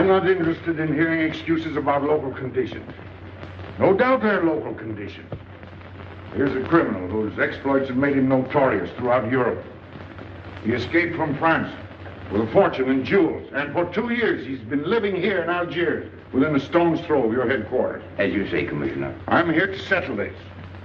I'm not interested in hearing excuses about local conditions. No doubt they're local conditions. Here's a criminal whose exploits have made him notorious throughout Europe. He escaped from France with a fortune in jewels, and for 2 years he's been living here in Algiers, within a stone's throw of your headquarters. As you say, Commissioner. I'm here to settle this.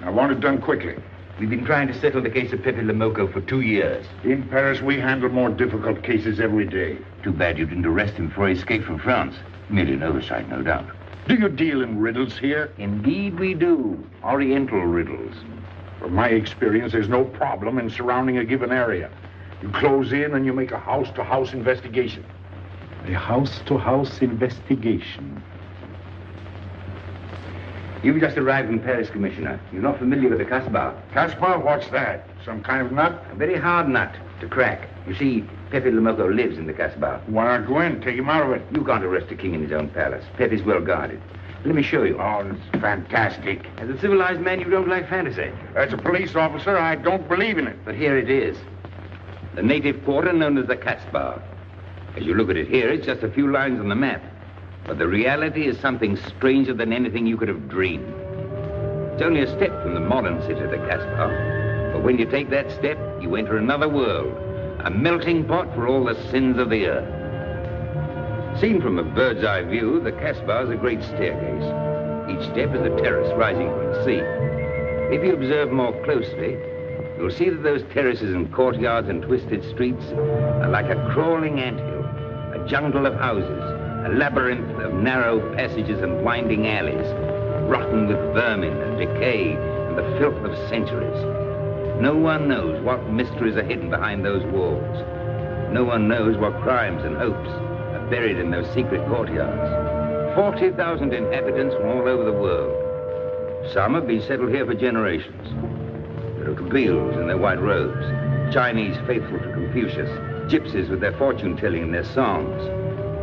I want it done quickly. We've been trying to settle the case of Pepe Le Moko for 2 years. In Paris, we handle more difficult cases every day. Too bad you didn't arrest him before he escaped from France. Merely an oversight, no doubt. Do you deal in riddles here? Indeed we do. Oriental riddles. From my experience, there's no problem in surrounding a given area. You close in and you make a house-to-house investigation. A house-to-house investigation. You've just arrived in Paris, Commissioner. You're not familiar with the kashbah. Kashbah? What's that? Some kind of nut? A very hard nut to crack. You see, Pepe Le Moko lives in the kashbah. Why not go in? Take him out of it. You can't arrest a king in his own palace. Pepe's well guarded. Let me show you. Oh, it's fantastic. As a civilized man, you don't like fantasy. As a police officer, I don't believe in it. But here it is. The native quarter known as the kashbah. As you look at it here, it's just a few lines on the map. But the reality is something stranger than anything you could have dreamed. It's only a step from the modern city, the kashbah. But when you take that step, you enter another world, a melting pot for all the sins of the earth. Seen from a bird's eye view, the kashbah is a great staircase. Each step is a terrace rising from the sea. If you observe more closely, you'll see that those terraces and courtyards and twisted streets are like a crawling anthill, a jungle of houses, a labyrinth of narrow passages and winding alleys, rotten with vermin and decay and the filth of centuries. No one knows what mysteries are hidden behind those walls. No one knows what crimes and hopes are buried in those secret courtyards. 40,000 inhabitants from all over the world. Some have been settled here for generations. There are Kabyles in their white robes, Chinese faithful to Confucius, gypsies with their fortune-telling and their songs.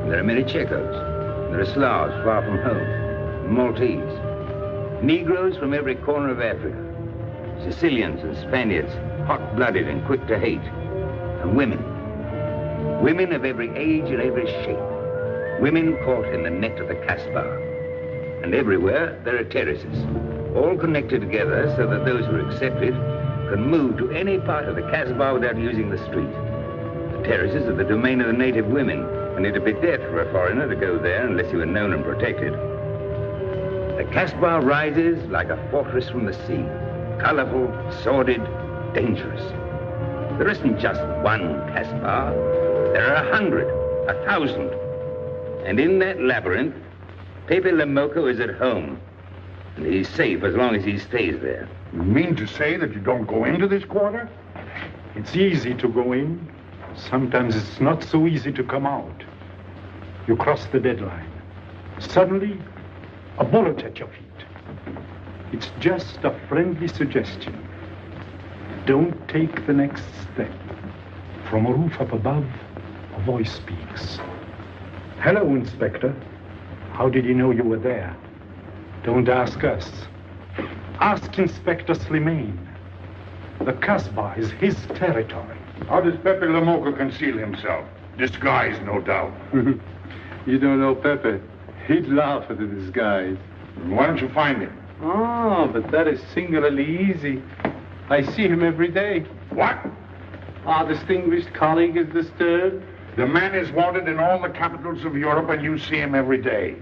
And there are many Checos. There are Slavs far from home, Maltese, Negroes from every corner of Africa, Sicilians and Spaniards, hot-blooded and quick to hate, and women. Women of every age and every shape. Women caught in the net of the kashbah. And everywhere there are terraces, all connected together so that those who are accepted can move to any part of the kashbah without using the street. The terraces are the domain of the native women, and it'd be death for a foreigner to go there unless he were known and protected. The kashbah rises like a fortress from the sea. colorful, sordid, dangerous. There isn't just one kashbah. There are 100, 1,000. And in that labyrinth, Pepe Le Moko is at home. And he's safe as long as he stays there. You mean to say that you don't go into this quarter? It's easy to go in. Sometimes it's not so easy to come out. You cross the deadline. Suddenly, a bullet at your feet. It's just a friendly suggestion. Don't take the next step. From a roof up above, a voice speaks. Hello, Inspector. How did you know you were there? Don't ask us. Ask Inspector Slimane. The kashbah is his territory. How does Pepe Le Moko conceal himself? Disguise, no doubt. You don't know Pepe. He'd laugh at the disguise. Why don't you find him? Oh, but that is singularly easy. I see him every day. What? Our distinguished colleague is disturbed. The man is wanted in all the capitals of Europe, and you see him every day.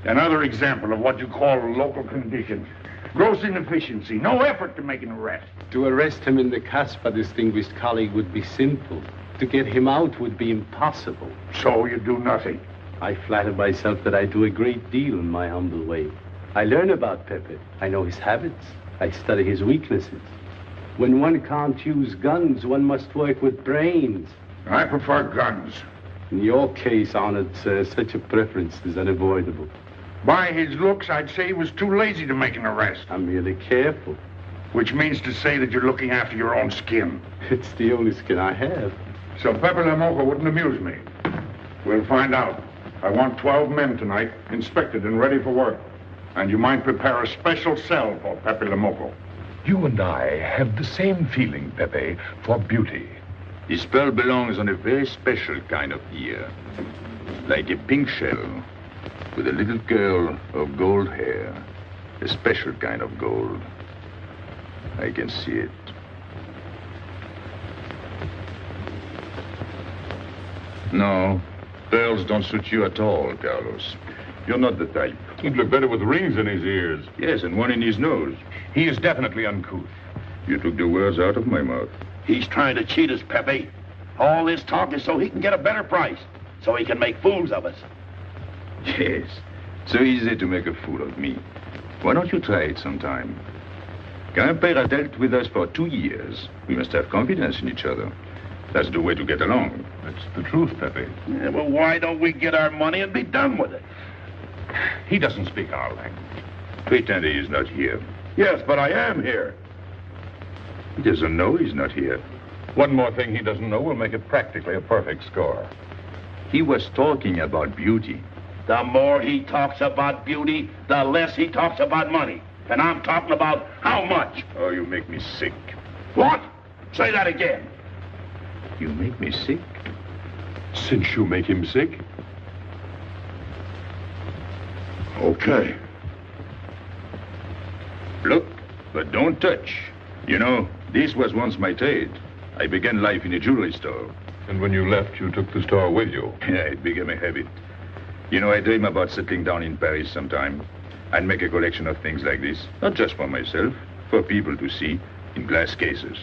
Another example of what you call local conditions. Gross inefficiency, no effort to make an arrest. To arrest him in the kashbah, distinguished colleague, would be simple. To get him out would be impossible. So you do nothing. I flatter myself that I do a great deal in my humble way. I learn about Pepe. I know his habits. I study his weaknesses. When one can't use guns, one must work with brains. I prefer guns. In your case, honored sir, such a preference is unavoidable. By his looks, I'd say he was too lazy to make an arrest. I'm merely careful. Which means to say that you're looking after your own skin. It's the only skin I have. So Pepe Le Moko wouldn't amuse me. We'll find out. I want 12 men tonight, inspected and ready for work. And you might prepare a special cell for Pepe Le Moko. You and I have the same feeling, Pepe, for beauty. This pearl belongs on a very special kind of ear. Like a pink shell, with a little curl of gold hair. A special kind of gold. I can see it. No, pearls don't suit you at all, Carlos. You're not the type. He'd look better with rings in his ears. Yes, and one in his nose. He is definitely uncouth. You took the words out of my mouth. He's trying to cheat us, Pepe. All this talk is so he can get a better price, so he can make fools of us. Yes, so easy to make a fool of me. Why don't you try it sometime? Quimper has dealt with us for 2 years. We must have confidence in each other. That's the way to get along. That's the truth, Pepe. Yeah, well, why don't we get our money and be done with it? He doesn't speak our language. Pretend he is not here. Yes, but I am here. He doesn't know he's not here. One more thing he doesn't know will make it practically a perfect score. He was talking about beauty. The more he talks about beauty, the less he talks about money. And I'm talking about how much. Oh, you make me sick. What? Say that again. You make me sick? Since you make him sick? Okay. Look, but don't touch. You know, this was once my trade. I began life in a jewelry store. And when you left, you took the store with you. Yeah, it became a habit. You know, I dream about settling down in Paris sometime. I'd make a collection of things like this. Not just for myself, for people to see, in glass cases.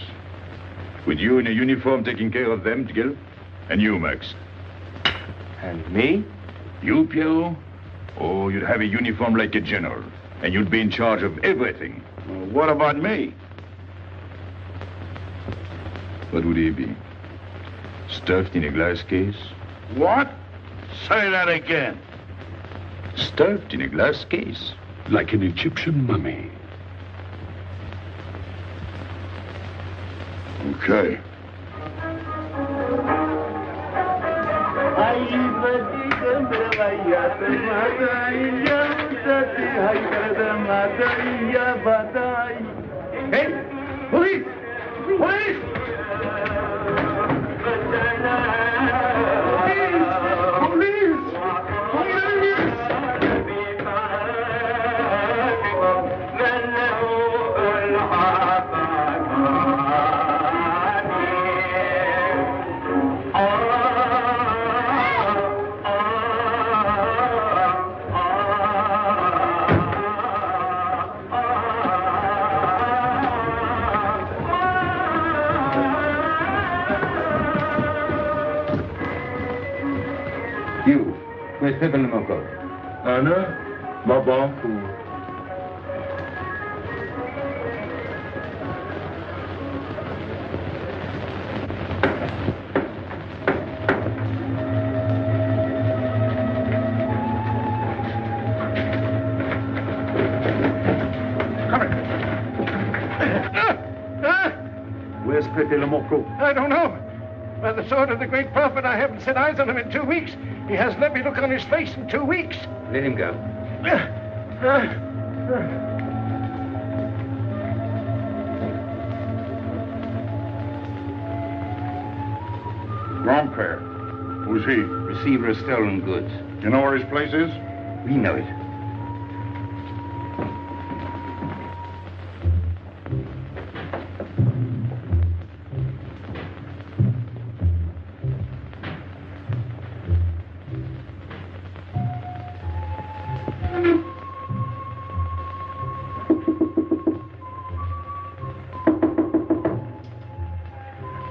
With you in a uniform taking care of them, Gil? And you, Max? And me? You, Pierrot? Oh, you'd have a uniform like a general. And you'd be in charge of everything. Well, what about me? What would he be? Stuffed in a glass case? What? Say that again. Stuffed in a glass case? Like an Egyptian mummy. Okay. Hey! Police! Police! Where's Pepe Le Moko? Anna, Babanku. Where's Pepe Le Moko? I don't know. By the sword of the great prophet, I haven't set eyes on him in 2 weeks. He hasn't let me look on his face in 2 weeks. Let him go. Wrong pair. Who's he? Receiver of stolen goods. You know where his place is? We know it.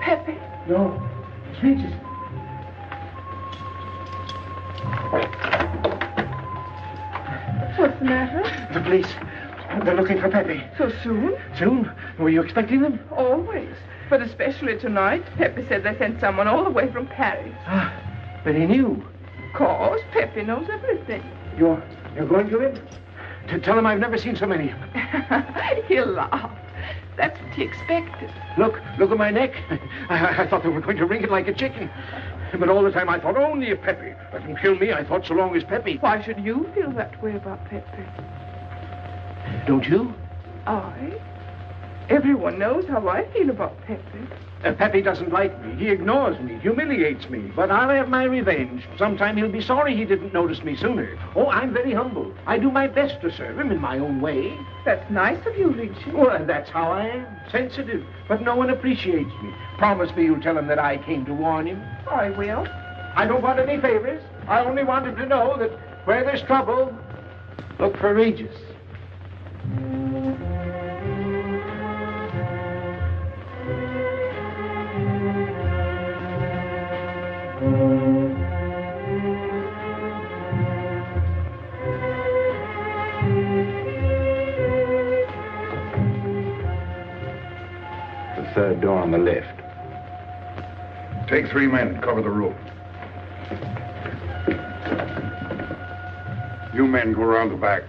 Pepe. No. It's Regis. What's the matter? The police. They're looking for Pepe. So soon? Soon? Were you expecting them? Always. But especially tonight. Pepe said they sent someone all the way from Paris. Ah, but he knew. Of course, Pepe knows everything. You're going to him? To tell him I've never seen so many. He'll laugh. That's what he expected. Look at my neck. I thought they were going to wring it like a chicken. But all the time I thought only of Pepe. Let them kill me, I thought so long as Pepe. Why should you feel that way about Pepe? Don't you? I? Everyone knows how I feel about Pepe. Pepe doesn't like me. He ignores me, humiliates me. But I'll have my revenge. Sometime he'll be sorry he didn't notice me sooner. Oh, I'm very humble. I do my best to serve him in my own way. That's nice of you, Regis. Well, that's how I am. Sensitive. But no one appreciates me. Promise me you'll tell him that I came to warn him. I will. I don't want any favors. I only want him to know that where there's trouble, look for Regis. The third door on the left. Take 3 men, cover the room. You men go around the back.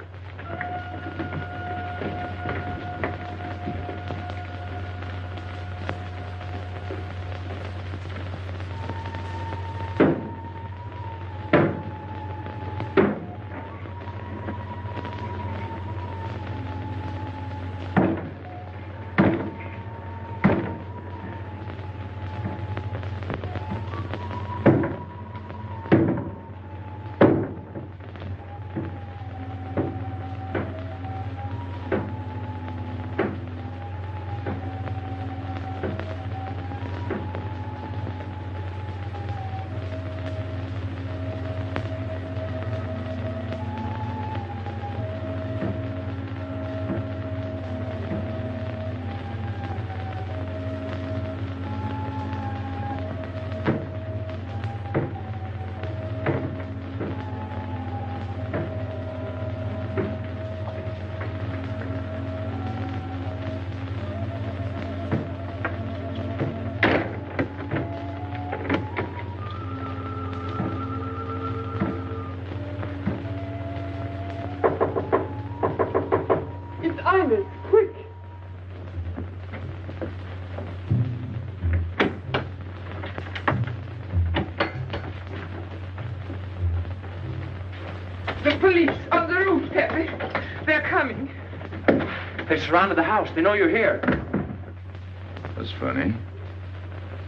The police on the roof, Pepe. They're coming. They surrounded the house. They know you're here. That's funny.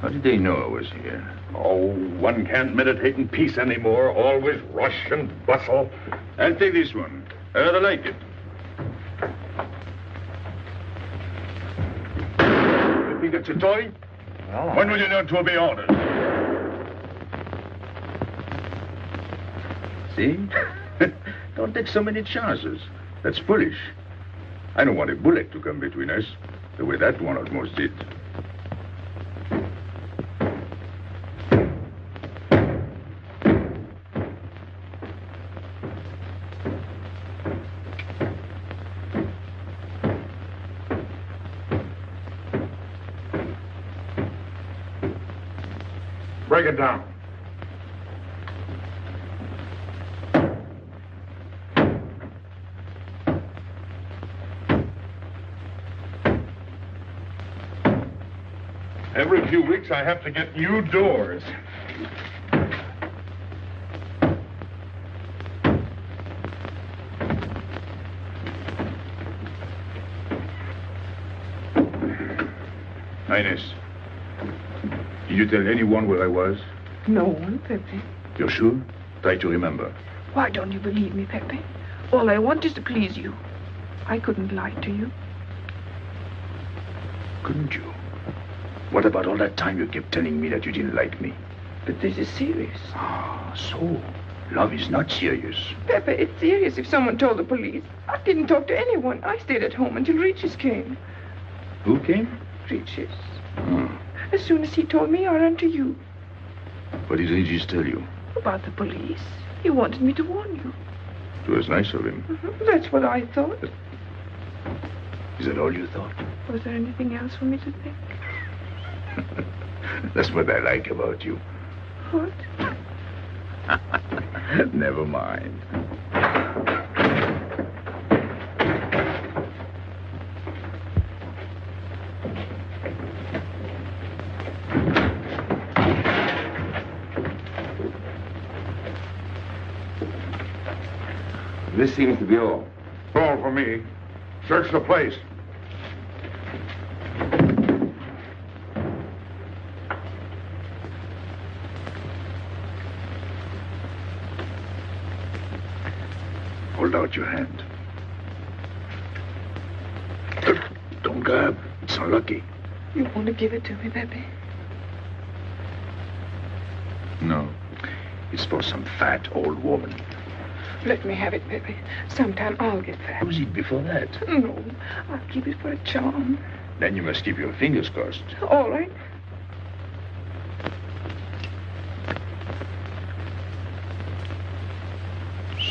How did they know I was here? Oh, one can't meditate in peace anymore. Always rush and bustle. I'll take this one. I rather like it. You think it's a toy? Well, When will you learn to obey orders? See? Don't take so many chances. That's foolish. I don't want a bullet to come between us, the way that one almost did. Break it down. Every few weeks, I have to get new doors. Highness, did you tell anyone where I was? No one, Pepe. You're sure? Try to remember. Why don't you believe me, Pepe? All I want is to please you. I couldn't lie to you. Couldn't you? What about all that time you kept telling me that you didn't like me? But this is serious. Ah, so love is not serious. Pepe, it's serious if someone told the police. I didn't talk to anyone. I stayed at home until Regis came. Who came? Regis. Hmm. As soon as he told me, I ran to you. What did Regis tell you? About the police. He wanted me to warn you. It was nice of him. That's what I thought. Is that all you thought? Was there anything else for me to think? That's what I like about you. What? Never mind. This seems to be all. All for me. Search the place. Hold out your hand. Don't grab. It's unlucky. You want to give it to me, Pepe? No. It's for some fat old woman. Let me have it, Pepe. Sometime I'll get fat. Use it before that. No, I'll keep it for a charm. Then you must keep your fingers crossed. All right.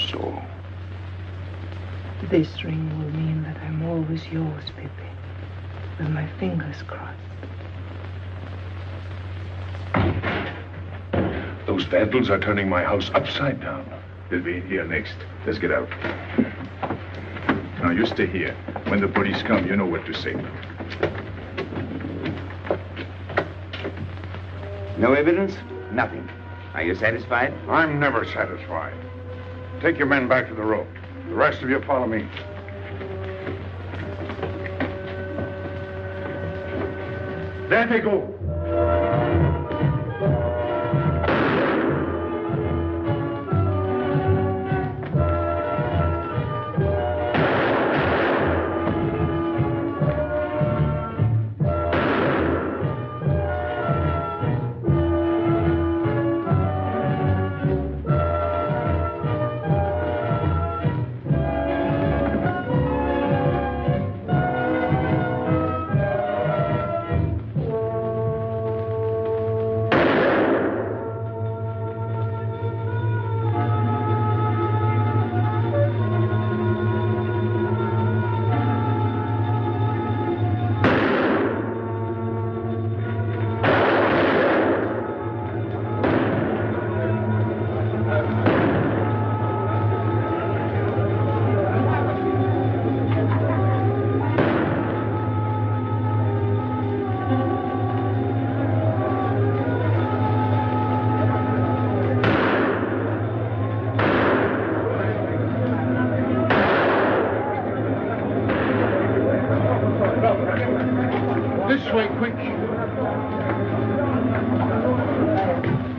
So. This ring will mean that I'm always yours, Pepe. With my fingers crossed. Those vandals are turning my house upside down. They'll be in here next. Let's get out. Now, you stay here. When the police come, you know what to say. No evidence? Nothing. Are you satisfied? I'm never satisfied. Take your men back to the road. The rest of you follow me. There they go.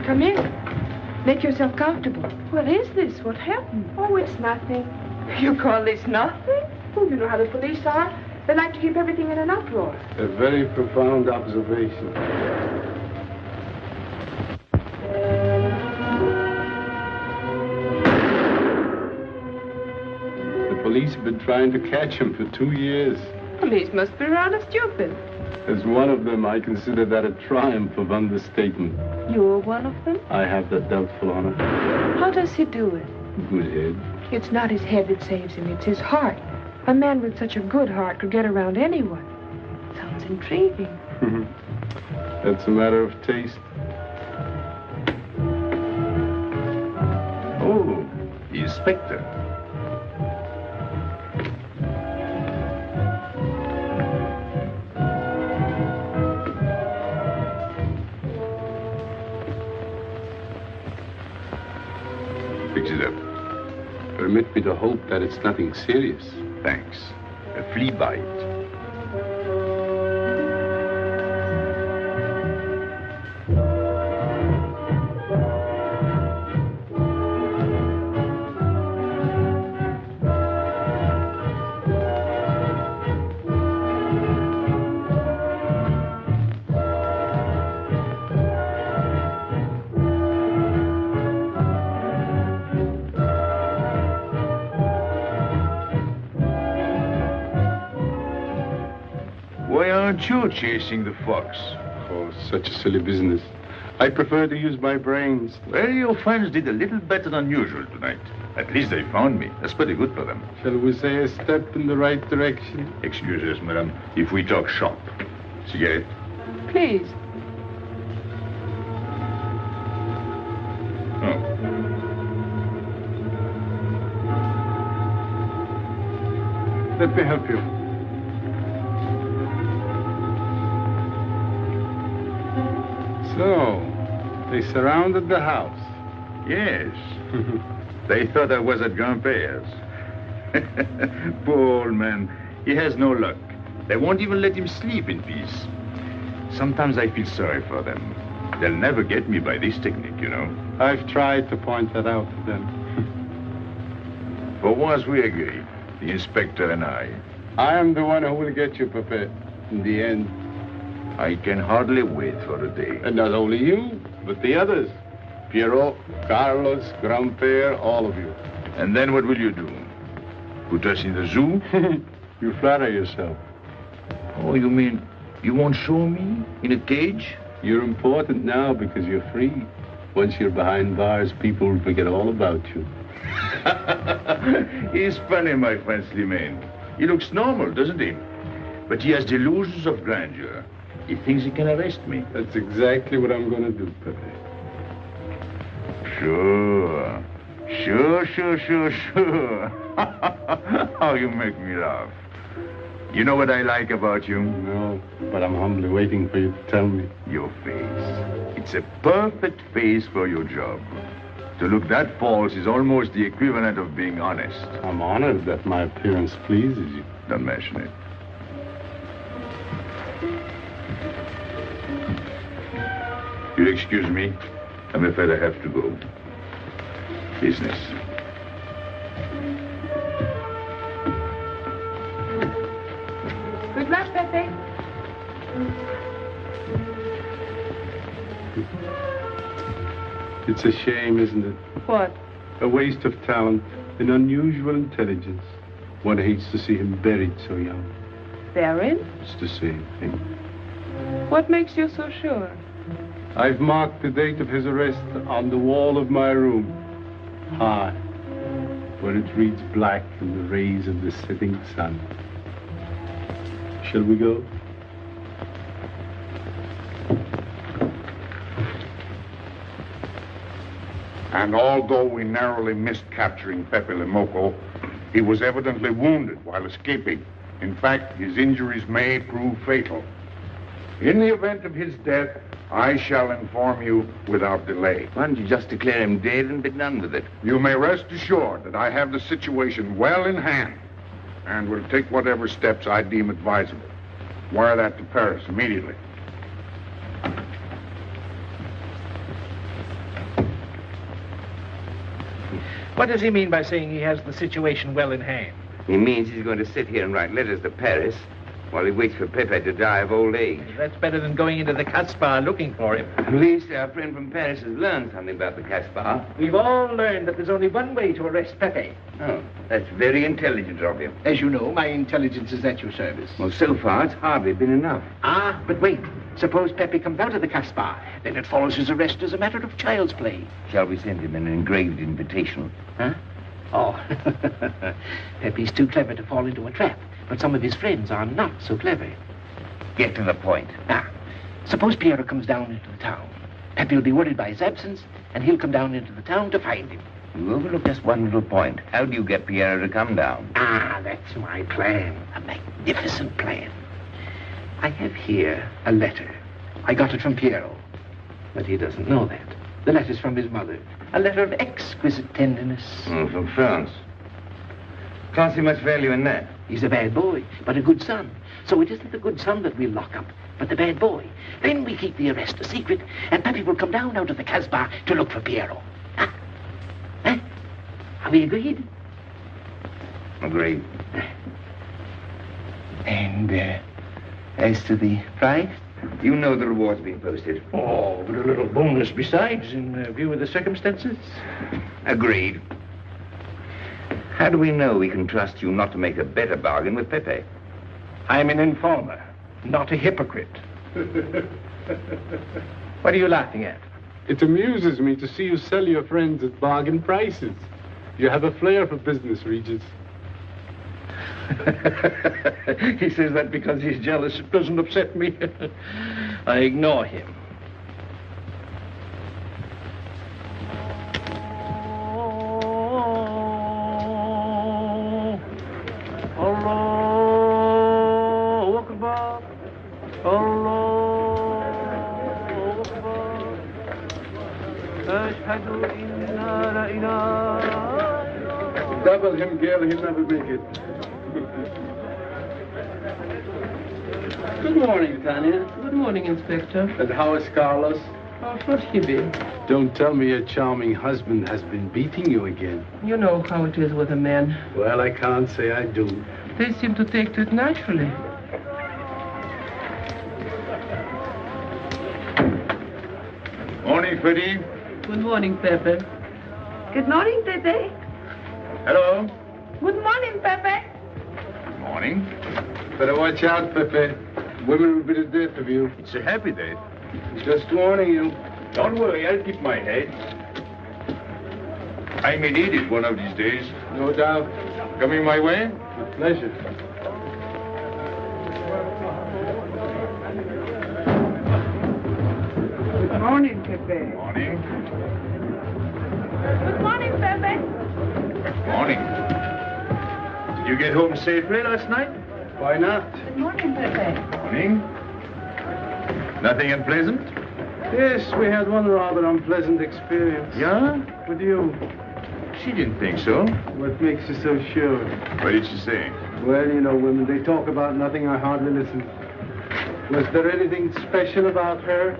Come in. Make yourself comfortable. What is this? What happened? Oh, it's nothing. You call this nothing? Oh, you know how the police are. They like to keep everything in an uproar. A very profound observation. The police have been trying to catch him for 2 years. Police must be rather stupid. As one of them, I consider that a triumph of understatement. You're one of them? I have that doubtful honor. How does he do it? Good head. It's not his head that saves him, it's his heart. A man with such a good heart could get around anyone. Sounds intriguing. That's a matter of taste. Oh, the inspector. Fix it up. Permit me to hope that it's nothing serious. Thanks. A flea bite. Why aren't you chasing the fox? Oh, such a silly business. I prefer to use my brains. Well, your friends did a little better than usual tonight. At least they found me. That's pretty good for them. Shall we say a step in the right direction? Excuse us, madam, if we talk shop. Cigarette? Please. Oh. Let me help you. So, they surrounded the house. Yes. They thought I was at Grandpère's. Poor old man. He has no luck. They won't even let him sleep in peace. Sometimes I feel sorry for them. They'll never get me by this technique, you know. I've tried to point that out to them. For once we agree, the inspector and I. I am the one who will get you, Pepe, in the end. I can hardly wait for the day. And not only you, but the others. Piero, Carlos, Grandpère, all of you. And then what will you do? Put us in the zoo? You flatter yourself. Oh, you mean you won't show me in a cage? You're important now because you're free. Once you're behind bars, people will forget all about you. He's funny, my friend Slimane. He looks normal, doesn't he? But he has delusions of grandeur. He thinks he can arrest me. That's exactly what I'm going to do, Pepe. Sure. Sure. How you make me laugh. You know what I like about you? No, but I'm humbly waiting for you to tell me. Your face. It's a perfect face for your job. To look that false is almost the equivalent of being honest. I'm honored that my appearance pleases you. Don't mention it. You'll excuse me. I'm afraid I have to go. Business. Good luck, Pepe. It's a shame, isn't it? What? A waste of talent, an unusual intelligence. One hates to see him buried so young. Buried? It's the same thing. What makes you so sure? I've marked the date of his arrest on the wall of my room. High, where it reads black in the rays of the setting sun. Shall we go? And although we narrowly missed capturing Pepe Le Moko, he was evidently wounded while escaping. In fact, his injuries may prove fatal. In the event of his death, I shall inform you without delay. Why don't you just declare him dead and be done with it? You may rest assured that I have the situation well in hand and will take whatever steps I deem advisable. Wire that to Paris immediately. What does he mean by saying he has the situation well in hand? He means he's going to sit here and write letters to Paris while he waits for Pepe to die of old age. That's better than going into the kashbah looking for him. At least our friend from Paris has learned something about the kashbah. We've all learned that there's only one way to arrest Pepe. Oh, that's very intelligent of you. As you know, my intelligence is at your service. Well, so far, it's hardly been enough. Ah, but wait. Suppose Pepe comes out of the kashbah. Then it follows his arrest as a matter of child's play. Shall we send him an engraved invitation? Huh? Oh, Pepe's too clever to fall into a trap, but some of his friends are not so clever. Get to the point. Now, suppose Piero comes down into the town. Pepe will be worried by his absence, and he'll come down into the town to find him. You overlook just one little point. How do you get Piero to come down? Ah, that's my plan. A magnificent plan. I have here a letter. I got it from Piero. But he doesn't know that. The letter's from his mother. A letter of exquisite tenderness. From France. Can't see much value in that. He's a bad boy, but a good son. So it isn't the good son that we'll lock up, but the bad boy. Then we keep the arrest a secret, and Pepe will come down out of the kashbah to look for Piero. Huh? Huh? Are we agreed? Agreed. And, as to the prize? You know the reward's been posted. Oh, but a little bonus besides, in view of the circumstances. Agreed. How do we know we can trust you not to make a better bargain with Pepe? I'm an informer, not a hypocrite. What are you laughing at? It amuses me to see you sell your friends at bargain prices. You have a flair for business, Regis. He says that because he's jealous. It doesn't upset me. I ignore him. Double him, girl, he'll never make it. Good morning, Tanya. Good morning, Inspector. And how is Carlos? How should he be? Don't tell me your charming husband has been beating you again. You know how it is with a man. Well, I can't say I do. They seem to take to it naturally. Morning, Freddie. Good morning, Pepe. Good morning, Pepe. Hello. Good morning, Pepe. Morning. Better watch out, Pepe. Women will be the death of you. It's a happy day. Just warning you. Don't worry, I'll keep my head. I may need it one of these days. No doubt. Coming my way? With pleasure. Good morning, Pepe. Morning. Good morning, Pepe. Morning. Did you get home safely last night? Why not? Good morning, Pepe. Morning. Nothing unpleasant? Yes, we had one rather unpleasant experience. Yeah? With you. She didn't think so. What makes you so sure? What did she say? Well, you know, women, they talk about nothing. I hardly listen. Was there anything special about her?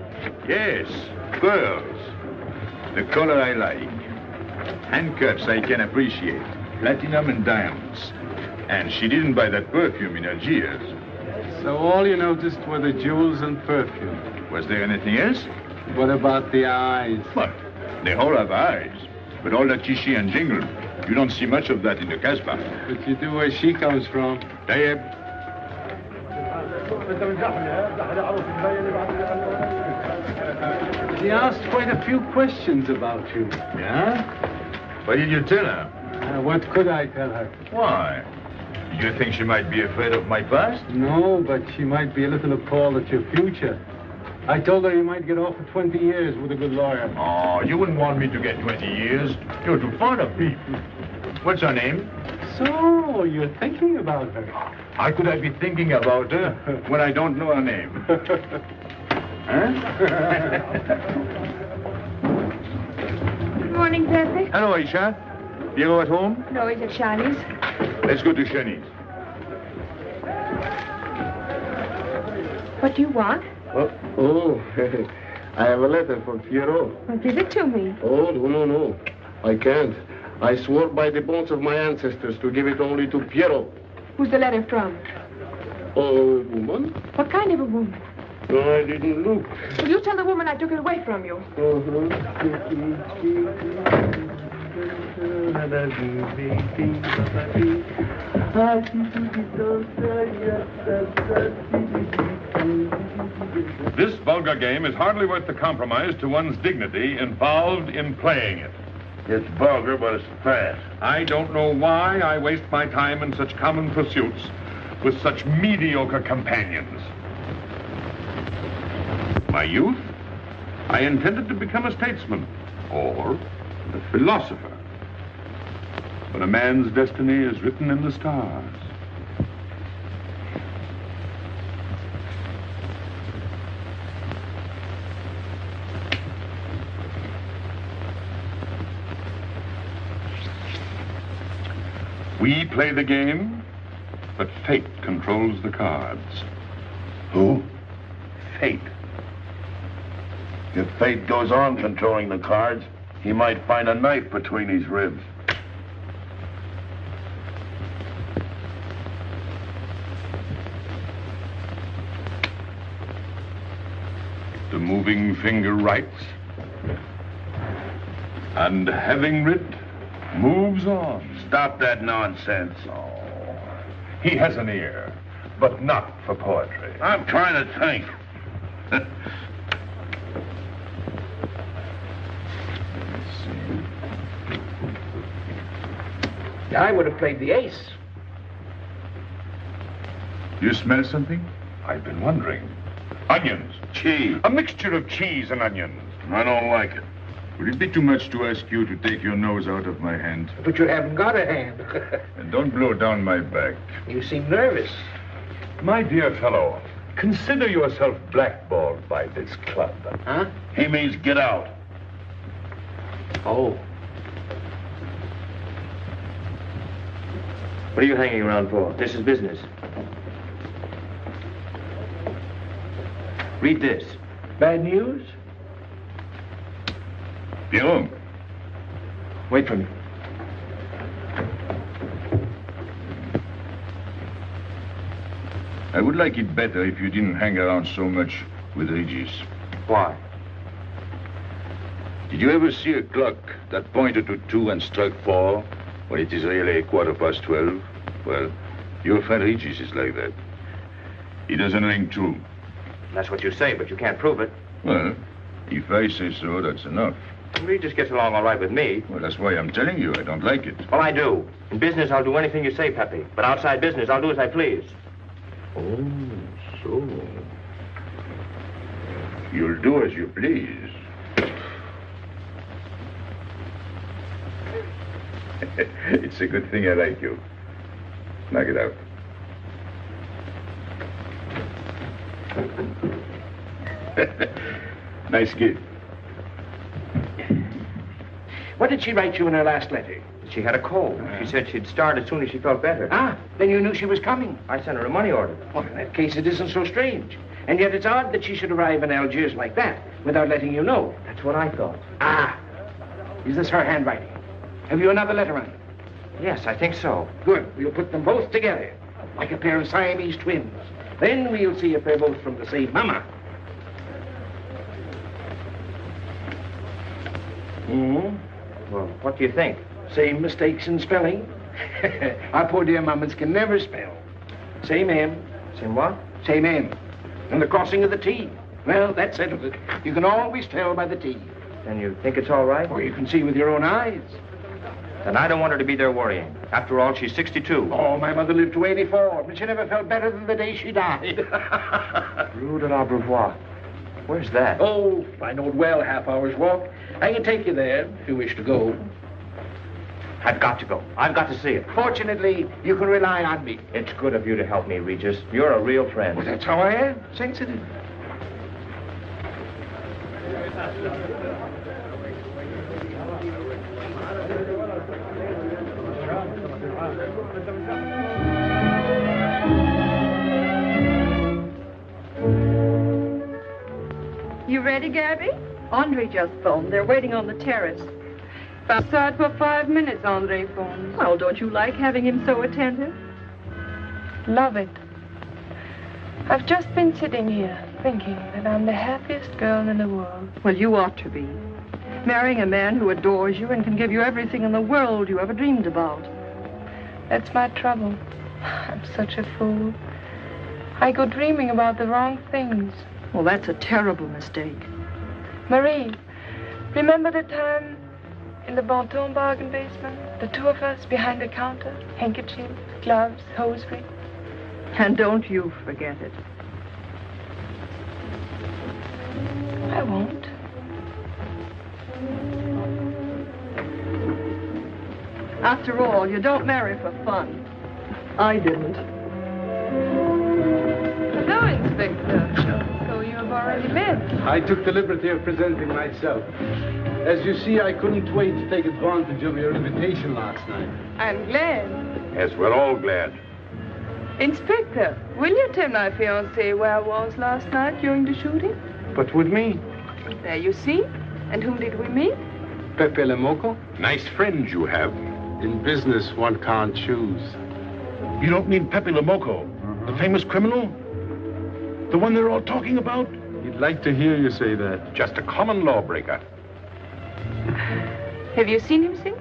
Yes, pearls. The color I like. Handcuffs I can appreciate. Platinum and diamonds. And she didn't buy that perfume in Algiers. So all you noticed were the jewels and perfume. Was there anything else? What about the eyes? What? They all have eyes. But all that chichi and jingle, you don't see much of that in the kashbah. But you do where she comes from. Tayyib. She asked quite a few questions about you. Yeah? What did you tell her? What could I tell her? Why? Did you think she might be afraid of my past? No, but she might be a little appalled at your future. I told her you might get off for 20 years with a good lawyer. Oh, you wouldn't want me to get 20 years. You're too fond of me. What's her name? So, you're thinking about her. How could I be thinking about her when I don't know her name? Huh? Good morning, Pepe. Hello, Aisha. Piero at home? No, he's at Shani's. Let's go to Shani's. What do you want? Oh, I have a letter for Piero. Well, give it to me. Oh, no. I can't. I swore by the bones of my ancestors to give it only to Piero. Who's the letter from? Oh, woman? What kind of a woman? No, I didn't look. Will you tell the woman I took it away from you? This vulgar game is hardly worth the compromise to one's dignity involved in playing it. It's vulgar, but it's fast. I don't know why I waste my time in such common pursuits with such mediocre companions. My youth, I intended to become a statesman or a philosopher. But a man's destiny is written in the stars. We play the game, but fate controls the cards. Who? Fate. If fate goes on controlling the cards, he might find a knife between his ribs. The moving finger writes, and having writ, moves on. Stop that nonsense. Oh, he has an ear, but not for poetry. I'm trying to think. I would have played the ace. You smell something? I've been wondering. Onions. Cheese. A mixture of cheese and onions. I don't like it. Would it be too much to ask you to take your nose out of my hand? But you haven't got a hand. And don't blow down my back. You seem nervous. My dear fellow, consider yourself blackballed by this club. Huh? He means get out. Oh. What are you hanging around for? This is business. Read this. Bad news? Pierrot. Wait for me. I would like it better if you didn't hang around so much with Regis. Why? Did you ever see a clock that pointed to 2 and struck 4 when it is really 12:15? Well, your friend Regis is like that. He doesn't ring true. That's what you say, but you can't prove it. Well, if I say so, that's enough. Regis gets along all right with me. Well, that's why I'm telling you I don't like it. Well, I do. In business, I'll do anything you say, Pepe. But outside business, I'll do as I please. Oh, so. You'll do as you please. It's a good thing I like you. Knock it out. Nice kid. What did she write you in her last letter? She had a cold. She said she'd start as soon as she felt better. Ah, then you knew she was coming. I sent her a money order. Well, in that case, it isn't so strange. And yet it's odd that she should arrive in Algiers like that without letting you know. That's what I thought. Ah, is this her handwriting? Have you another letter on it? Yes, I think so. Good. We'll put them both together, like a pair of Siamese twins. Then we'll see if they're both from the same mama. Well, what do you think? Same mistakes in spelling. Our poor dear mamas can never spell. Same M. Same what? Same M. And the crossing of the T. Well, that settles it. You can always tell by the T. Then you think it's all right? Or you can see with your own eyes. Then I don't want her to be there worrying. After all, she's 62. Oh, my mother lived to 84, but she never felt better than the day she died. Rue de l'Abreuvoir. Where's that? Oh, I know it well, half-hour's walk. I can take you there if you wish to go. I've got to go. I've got to see it. Fortunately, you can rely on me. It's good of you to help me, Regis. You're a real friend. Well, that's how I am. Sensitive. You ready, Gabby? Andre just phoned. They're waiting on the terrace. Outside for 5 minutes, Andre phoned. Well, don't you like having him so attentive? Love it. I've just been sitting here thinking that I'm the happiest girl in the world. Well, you ought to be. Marrying a man who adores you and can give you everything in the world you ever dreamed about. That's my trouble. I'm such a fool. I go dreaming about the wrong things. Well, that's a terrible mistake. Marie, remember the time in the Bonton bargain basement? The two of us behind the counter, handkerchief, gloves, hosiery. And don't you forget it. I won't. After all, you don't marry for fun. I didn't. Hello, Inspector. So you have already met. I took the liberty of presenting myself. As you see, I couldn't wait to take advantage of your invitation last night. I'm glad. Yes, we're all glad. Inspector, will you tell my fiancé where I was last night during the shooting? But with me, There you see. And whom did we meet? Pepe Le Moko? Nice friends you have. In business, one can't choose. You don't mean Pepe Le Moko, the famous criminal? The one they're all talking about? He'd like to hear you say that. Just a common lawbreaker. Have you seen him sing?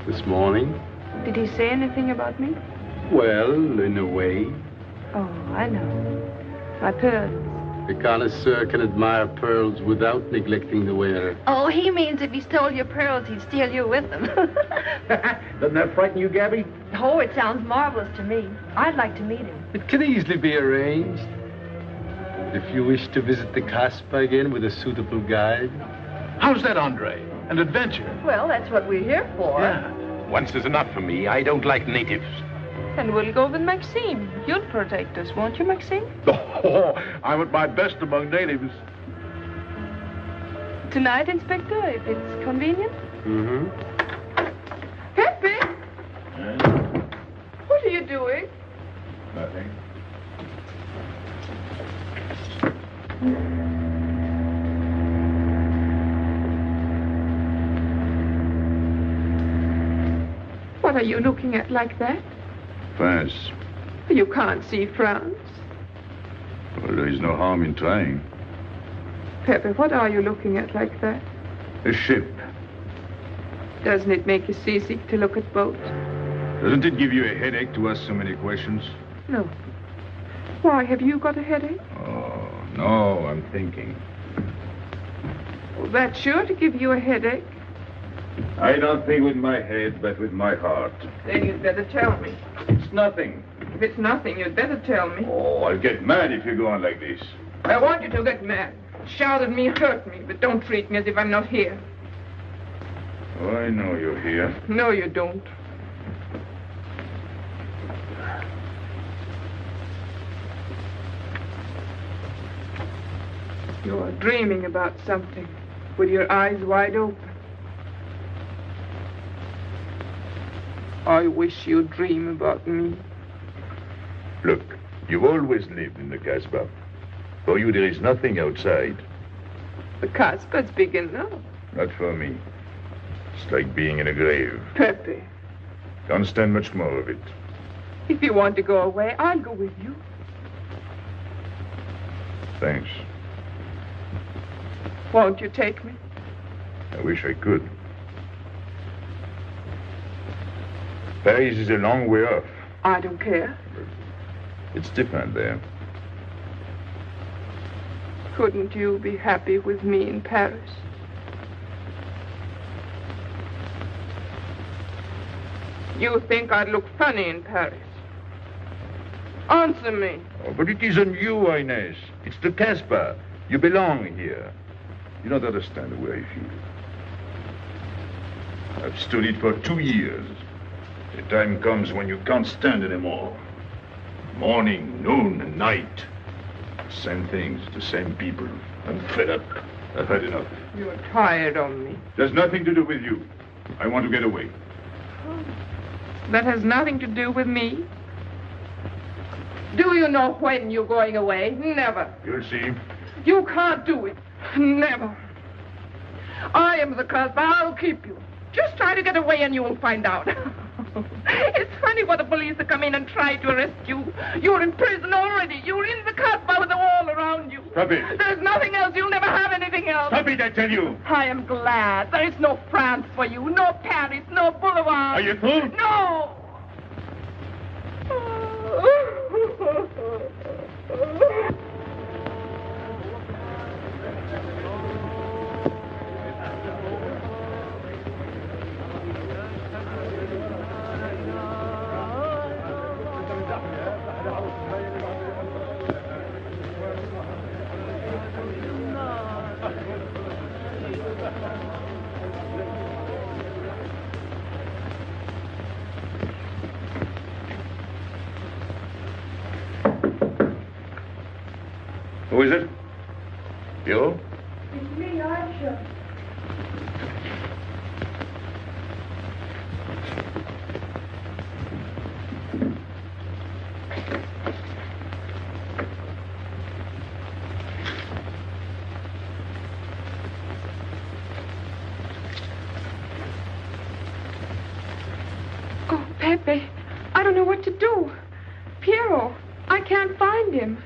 This morning? Did he say anything about me? Well, in a way. Oh, I know. My pearls. A connoisseur can admire pearls without neglecting the wearer. Oh, he means if he stole your pearls, he'd steal you with them. Doesn't that frighten you, Gabby? Oh, it sounds marvelous to me. I'd like to meet him. It can easily be arranged. If you wish to visit the kashbah again with a suitable guide. How's that, Andre? An adventure? Well, that's what we're here for. Once is enough for me. I don't like natives. And we'll go with Maxime. You'll protect us, won't you, Maxime? Oh, I'm at my best among natives. Tonight, Inspector, if it's convenient. Pepe! What are you doing? Nothing. What are you looking at like that? France. You can't see France. Well, there is no harm in trying. Pepe, what are you looking at like that? A ship. Doesn't it make you seasick to look at boats? Doesn't it give you a headache to ask so many questions? No. Why, have you got a headache? Oh, no, I'm thinking. Well, that's sure to give you a headache. I don't think with my head, but with my heart. Then you'd better tell me. It's nothing. If it's nothing, you'd better tell me. Oh, I'll get mad if you go on like this. I want you to get mad. Shout at me, hurt me, but don't treat me as if I'm not here. Oh, I know you're here. No, you don't. You're dreaming about something with your eyes wide open. I wish you'd dream about me. Look, you've always lived in the Kashbah. For you, there is nothing outside. The Kashbah's big enough. Not for me. It's like being in a grave. Pepe, Can't stand much more of it. if you want to go away, I'll go with you. Thanks. Won't you take me? I wish I could. Paris is a long way off. I don't care. It's different there. Couldn't you be happy with me in Paris? You think I'd look funny in Paris? Answer me. Oh, but it isn't you, Inez. It's the Kashbah. You belong here. You don't understand the way I feel. I've stood it for 2 years. The time comes when you can't stand anymore. Morning, noon, and night. Same things, the same people. I'm fed up. I've had enough. You're tired of me. There's nothing to do with you. I want to get away. That has nothing to do with me. Do you know when you're going away? Never. You'll see. You can't do it. Never. I am the Kashbah. I'll keep you. Just try to get away and you'll find out. It's funny what the police will come in and try to arrest you. You're in prison already. You're in the Kashbah with the wall around you. Stop it. There's nothing else. You'll never have anything else. Stop it, I tell you. I am glad. There is no France for you. No Paris. No Boulevard. Are you through? No. Who is it? You? It's me, Archer. Oh, Pepe, I don't know what to do. Piero, I can't find him.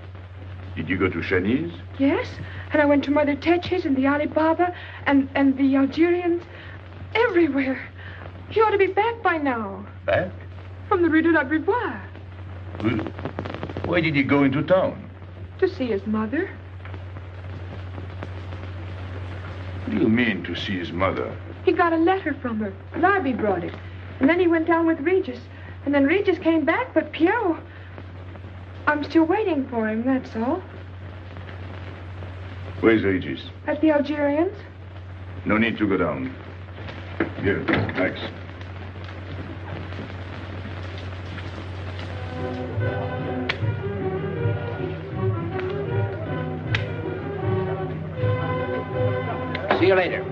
Did you go to Chinese? Yes, and I went to Mother Tetch's and the Alibaba and the Algerians. Everywhere. He ought to be back by now. Back? From the Rue de la Brivoire. Why did he go into town? To see his mother. What do you mean, to see his mother? He got a letter from her. Larby brought it. And then he went down with Regis. And then Regis came back, but Piero... I'm still waiting for him, that's all. Where's Regis? At the Algerians. No need to go down. Here, thanks. See you later.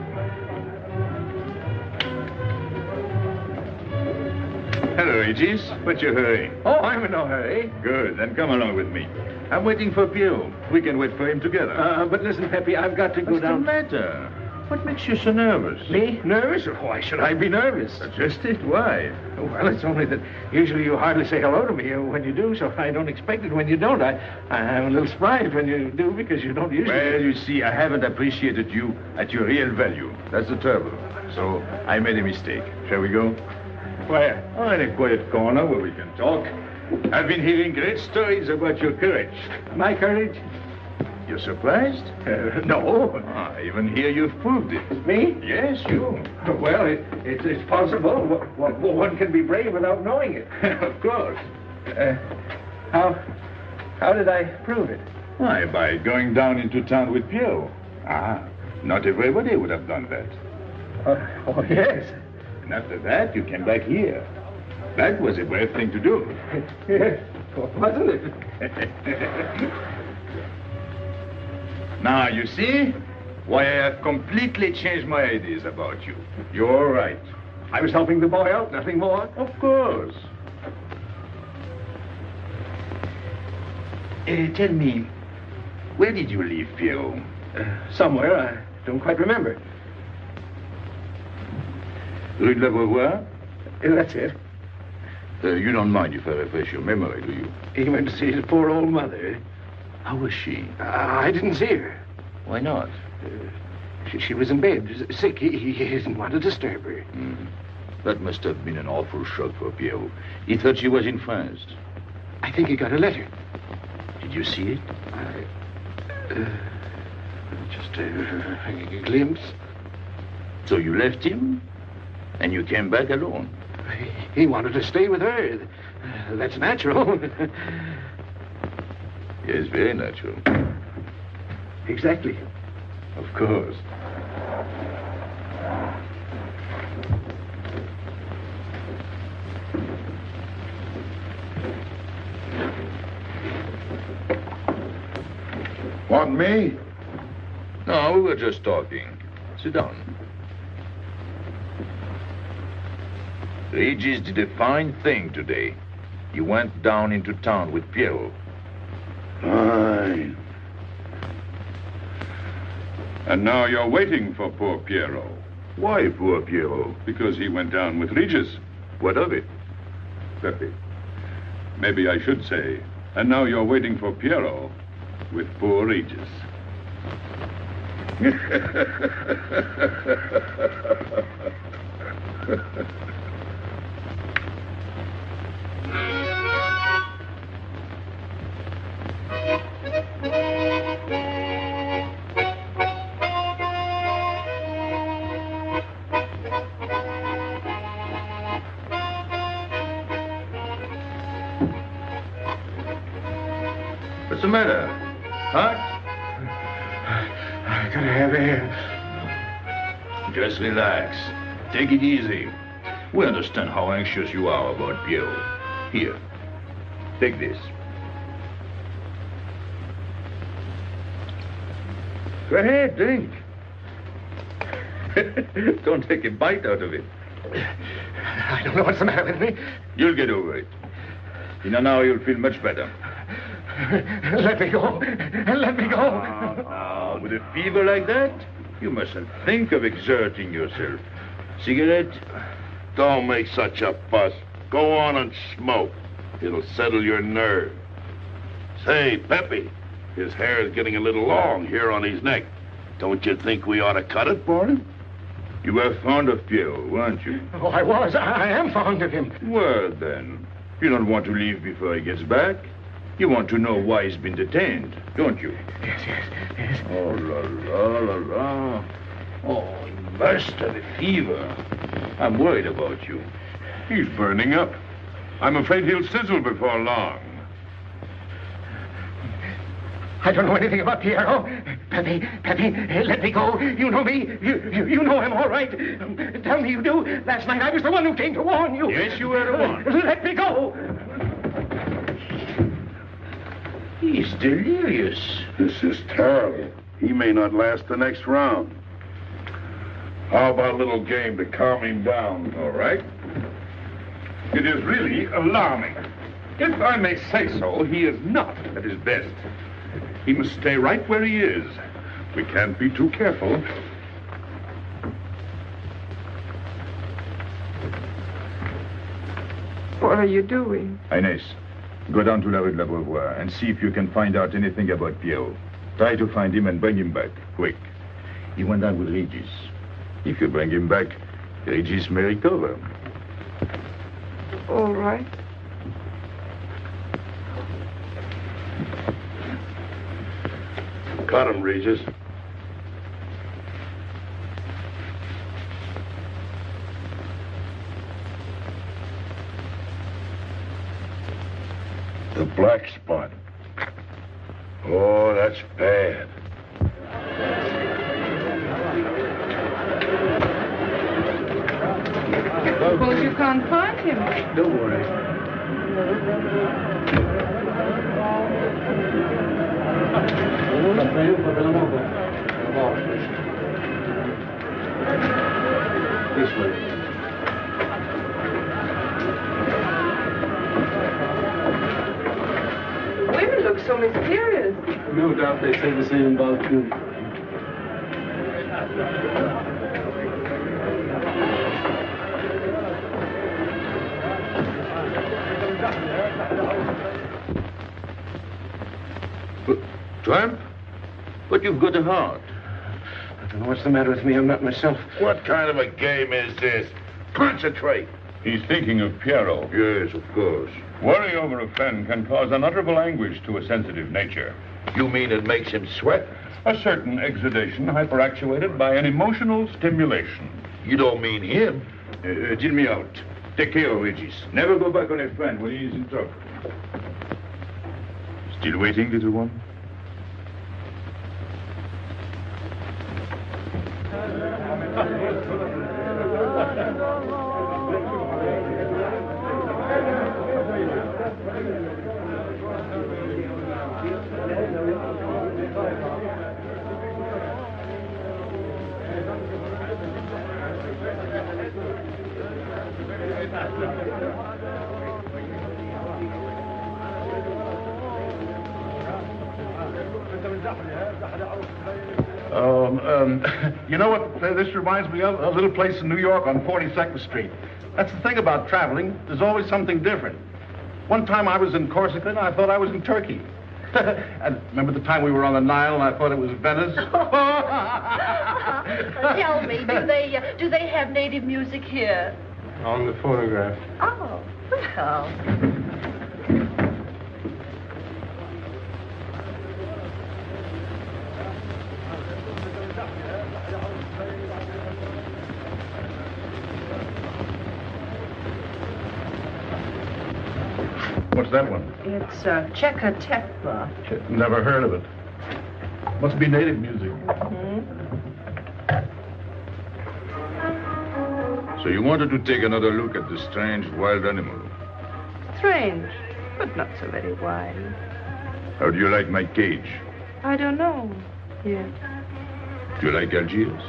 Hello, Regis. What's your hurry? Oh, I'm in no hurry. Good, then come along with me. I'm waiting for Piero. We can wait for him together. But listen, Pepe, I've got to go down. What's the matter? What makes you so nervous? Me? Nervous? Why should I be nervous? Just it. Why? Well, it's only that usually you hardly say hello to me when you do, so I don't expect it when you don't. I'm a little surprised when you do because you don't usually... Well, you see, I haven't appreciated you at your real value. That's the trouble. So I made a mistake. Shall we go? Where? Oh, in a quiet corner where we can talk. I've been hearing great stories about your courage. My courage? You're surprised? No. Even here you've proved it. Me? Yes, you. Well, it's possible. One can be brave without knowing it. Of course. How did I prove it? Why, by going down into town with Piero. Not everybody would have done that. Oh, yes. And after that, you came back here. That was a brave thing to do. Yes, wasn't it? Now, you see why I have completely changed my ideas about you. You're right. I was helping the boy out, nothing more. Of course. Tell me, where did you leave Piero? Somewhere, I don't quite remember. Rue de la Beauvoir? That's it. You don't mind if I refresh your memory, do you? He went to see his poor old mother. How was she? I didn't see her. Why not? She was in bed, sick. He didn't want to disturb her. That must have been an awful shock for Piero. He thought she was in France. I think he got a letter. Did you see it? Just a glimpse. So you left him, and you came back alone? He wanted to stay with her. That's natural. Yes, very natural. Exactly. Of course. Want me? No, we were just talking. Sit down. Regis did a fine thing today. He went down into town with Piero. Fine. And now you're waiting for poor Piero. Why poor Piero? Because he went down with Regis. What of it? Pepe, maybe I should say, and now you're waiting for Piero with poor Regis. What's the matter? Hot? I gotta have air. Just relax. Take it easy. We understand how anxious you are about Piero. Here, take this. Go ahead, drink. Don't take a bite out of it. I don't know what's the matter with me. You'll get over it. In an hour, you'll feel much better. Let me go. Let me go. Now, with a fever like that, you mustn't think of exerting yourself. Cigarette? Don't make such a fuss. Go on and smoke. It'll settle your nerve. Say, Pepe, his hair is getting a little long here on his neck. Don't you think we ought to cut it for him? You were fond of Pierrot, weren't you? Oh, I was. I am fond of him. Well, then, you don't want to leave before he gets back. You want to know why he's been detained, don't you? Yes. Oh, la, la, la, la. Oh, he must have a fever. I'm worried about you. He's burning up. I'm afraid he'll sizzle before long. I don't know anything about Pierrot. Pepe, let me go. You know me. You know him all right. Tell me you do. Last night I was the one who came to warn you. Yes, you were the one. Let me go. He's delirious. This is terrible. He may not last the next round. How about a little game to calm him down? All right. It is really alarming. If I may say so, he is not at his best. He must stay right where he is. We can't be too careful. What are you doing? Inés, go down to la rue de l'Abreuvoir and see if you can find out anything about Pierrot. Try to find him and bring him back, quick. He went out with Regis. If you bring him back, Regis may recover. All right. Cut him, Regis. The black spot. Oh, that's bad. Suppose you can't find him. Don't worry. This way. Women look so mysterious. No doubt they say the same about you. Tramp? But you've got a heart. I don't know what's the matter with me. I'm not myself. What kind of a game is this? Concentrate. He's thinking of Pierrot. Yes, of course. Worry over a friend can cause unutterable anguish to a sensitive nature. You mean it makes him sweat? A certain exudation hyperactuated by an emotional stimulation. You don't mean him. Deal me out. Take care of Regis. Never go back on a friend when he is in trouble. Still waiting, little one? You know what this reminds me of? A little place in New York on 42nd Street. That's the thing about traveling. There's always something different. One time I was in Corsica and I thought I was in Turkey. And remember the time we were on the Nile and I thought it was Venice? Tell me, do they have native music here? On the phonograph. Oh, well. What's that one? It's Cheka Tekla. Never heard of it. Must be native music. So you wanted to take another look at the strange wild animal. Strange, but not so very wild. How do you like my cage? I don't know. Yes. Do you like Algiers?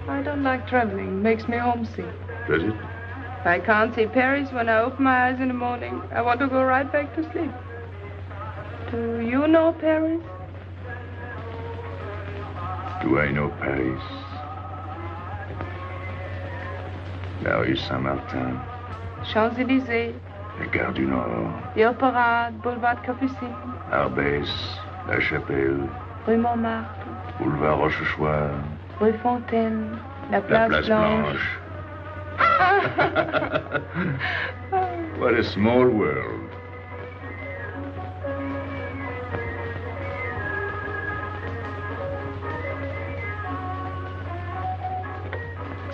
I don't like traveling. Makes me homesick. Does it? If I can't see Paris when I open my eyes in the morning, I want to go right back to sleep. Do you know Paris? Do I know Paris? La rue Saint-Martin. Champs-Élysées, La Gare du Nord. the Opéra, Boulevard Capucine, Arbès. La Chapelle. Rue Montmartre, Boulevard Rochechouart. Rue Fontaine, la La Place, Place Blanche. What a small world.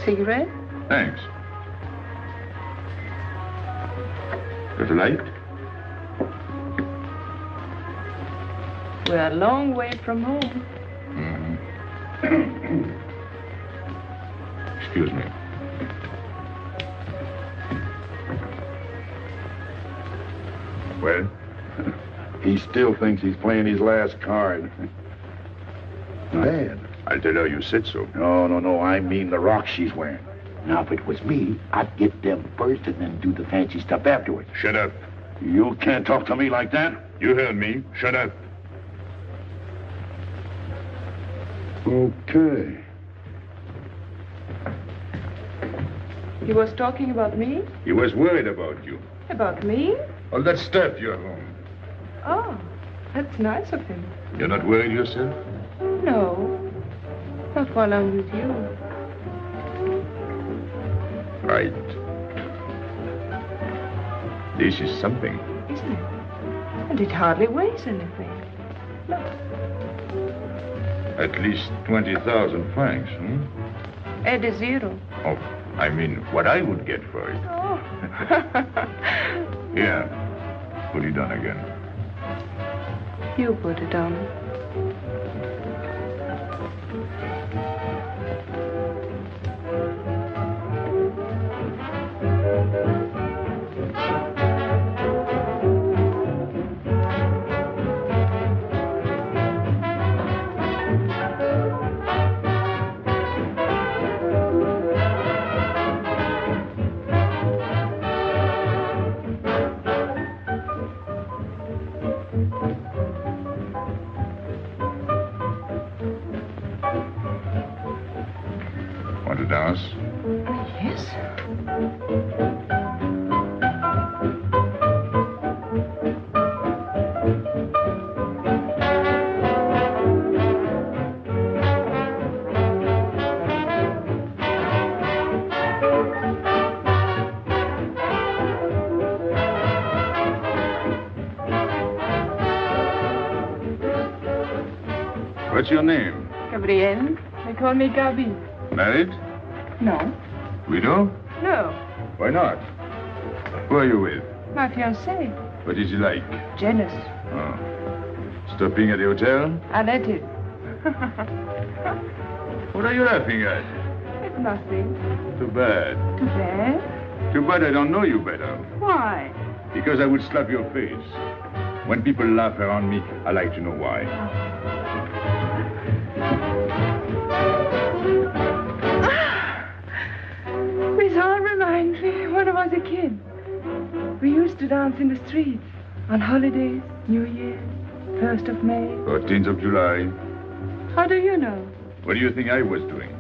Cigarette? Thanks. Got a light? We're a long way from home. Excuse me. Well? He still thinks he's playing his last card. Bad. I'll tell her you said so. No. I mean the rock she's wearing. Now, if it was me, I'd get them first and then do the fancy stuff afterwards. Shut up. You can't talk to me like that. You heard me. Shut up. Okay. He was talking about me? He was worried about you. About me? All that stuff you have on. Oh, that's nice of him. You're not worried yourself? No, not while I'm with you. Right. This is something. Isn't it? And it hardly weighs anything. Look. At least 20,000 francs, Add a zero. Oh, I mean, what I would get for it. Oh. Yeah. Put it on again. You put it on. Want to dance? Yes. What's your name? Gabrielle. They call me Gabi. Married? No. Widow? No. Why not? Who are you with? My fiancé. What is he like? Jealous. Oh. Stopping at the hotel? I let it. What are you laughing at? It's nothing. Too bad. Too bad? Too bad I don't know you better. Why? Because I would slap your face. When people laugh around me, I like to know why. This all reminds me when I was a kid. We used to dance in the streets on holidays, New Year, 1st of May. 14th of July. How do you know? What do you think I was doing?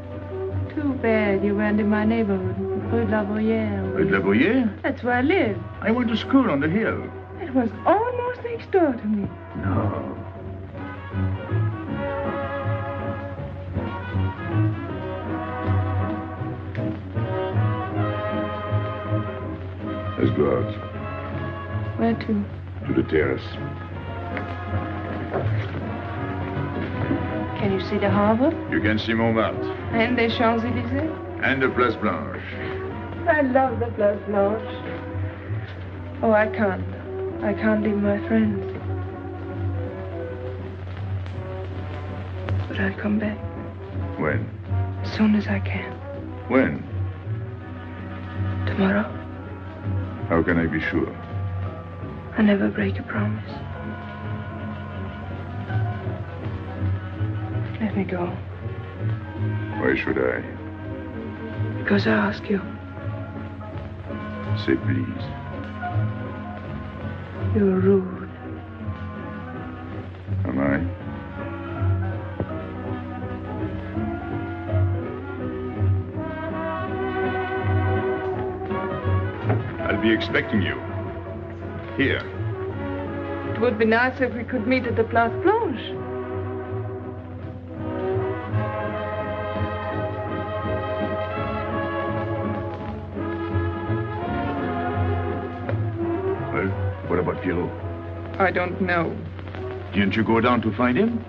Too bad you weren't in my neighborhood, Rue de la Bruyère. Rue de la Bruyère? That's where I live. I went to school on the hill. It was almost next door to me. No. Let's go out. Where to? To the terrace. Can you see the harbor? You can see Montmartre. And the Champs-Élysées? And the Place Blanche. I love the Place Blanche. Oh, I can't. I can't leave my friends. But I'll come back. When? As soon as I can. When? Tomorrow. How can I be sure? I never break a promise. Let me go. Why should I? Because I ask you. Say please. You're rude. Am I? I'll be expecting you. Here. It would be nice if we could meet at the Place Blanche. Well, what about Pierrot? I don't know. Didn't you go down to find him?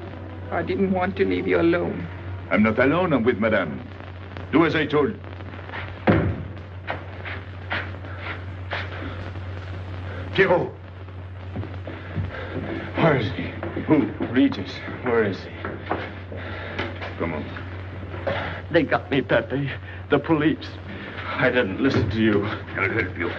I didn't want to leave you alone. I'm not alone, I'm with Madame. Do as I told. Pierrot! Where is he? Who? Regis. Where is he? Come on. They got me, Pepe. The police. I didn't listen to you. I'll help you.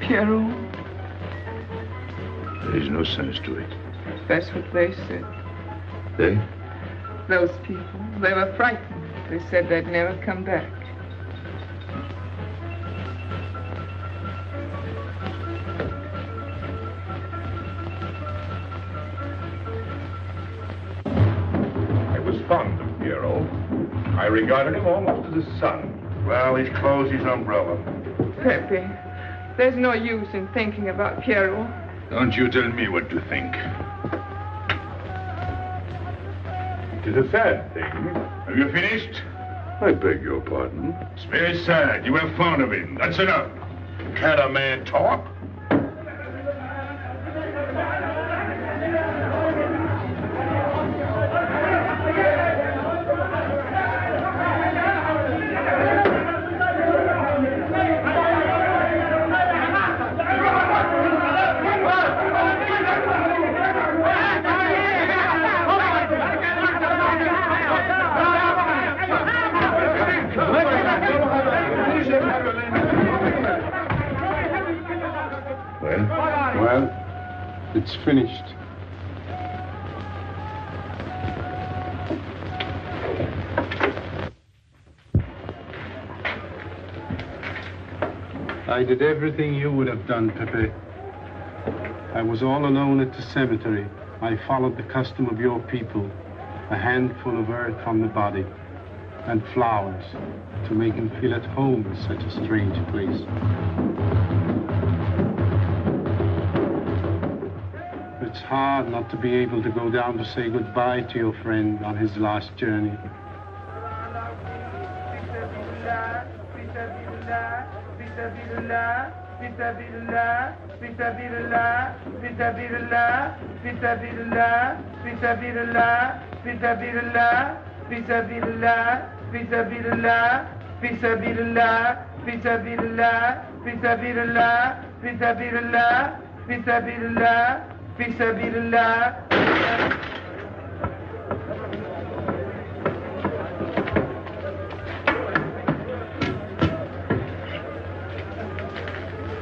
Pierrot. There is no sense to it. That's what they said. They? Those people. They were frightened. They said they'd never come back. I was fond of Pierrot. I regarded him almost as a son. Well, he's closed his umbrella. Pepe, there's no use in thinking about Pierrot. Don't you tell me what to think. It is a sad thing. Have you finished? I beg your pardon. It's very sad. You were fond of him. That's enough. Can't a man talk? Well, it's finished. I did everything you would have done, Pepe. I was all alone at the cemetery. I followed the custom of your people. A handful of earth on the body and flowers to make him feel at home in such a strange place. It's hard not to be able to go down to say goodbye to your friend on his last journey.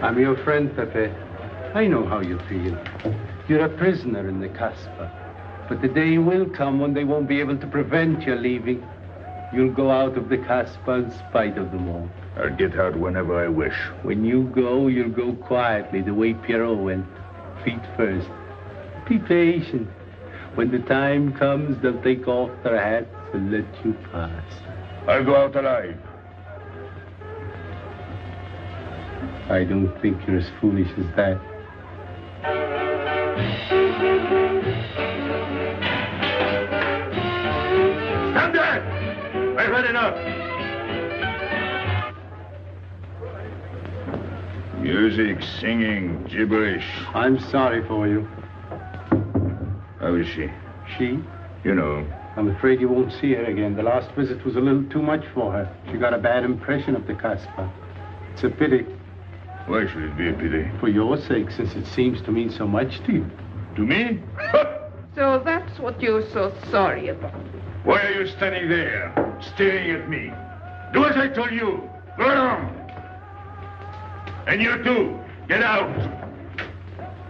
I'm your friend, Pepe. I know how you feel. You're a prisoner in the kashbah. But the day will come when they won't be able to prevent your leaving. You'll go out of the kashbah in spite of them all. I'll get out whenever I wish. When you go, you'll go quietly, the way Pierrot went. Feet first. Be patient. When the time comes, they'll take off their hats and let you pass. I'll go out alive. I don't think you're as foolish as that. Stand there! I've had enough. Music, singing, gibberish. I'm sorry for you. How is she? She? You know. I'm afraid you won't see her again. The last visit was a little too much for her. She got a bad impression of the kashbah. It's a pity. Why should it be a pity? For your sake, since it seems to mean so much to you. To me? So that's what you're so sorry about. Why are you standing there, staring at me? Do as I tell you. Go on. And you too, get out.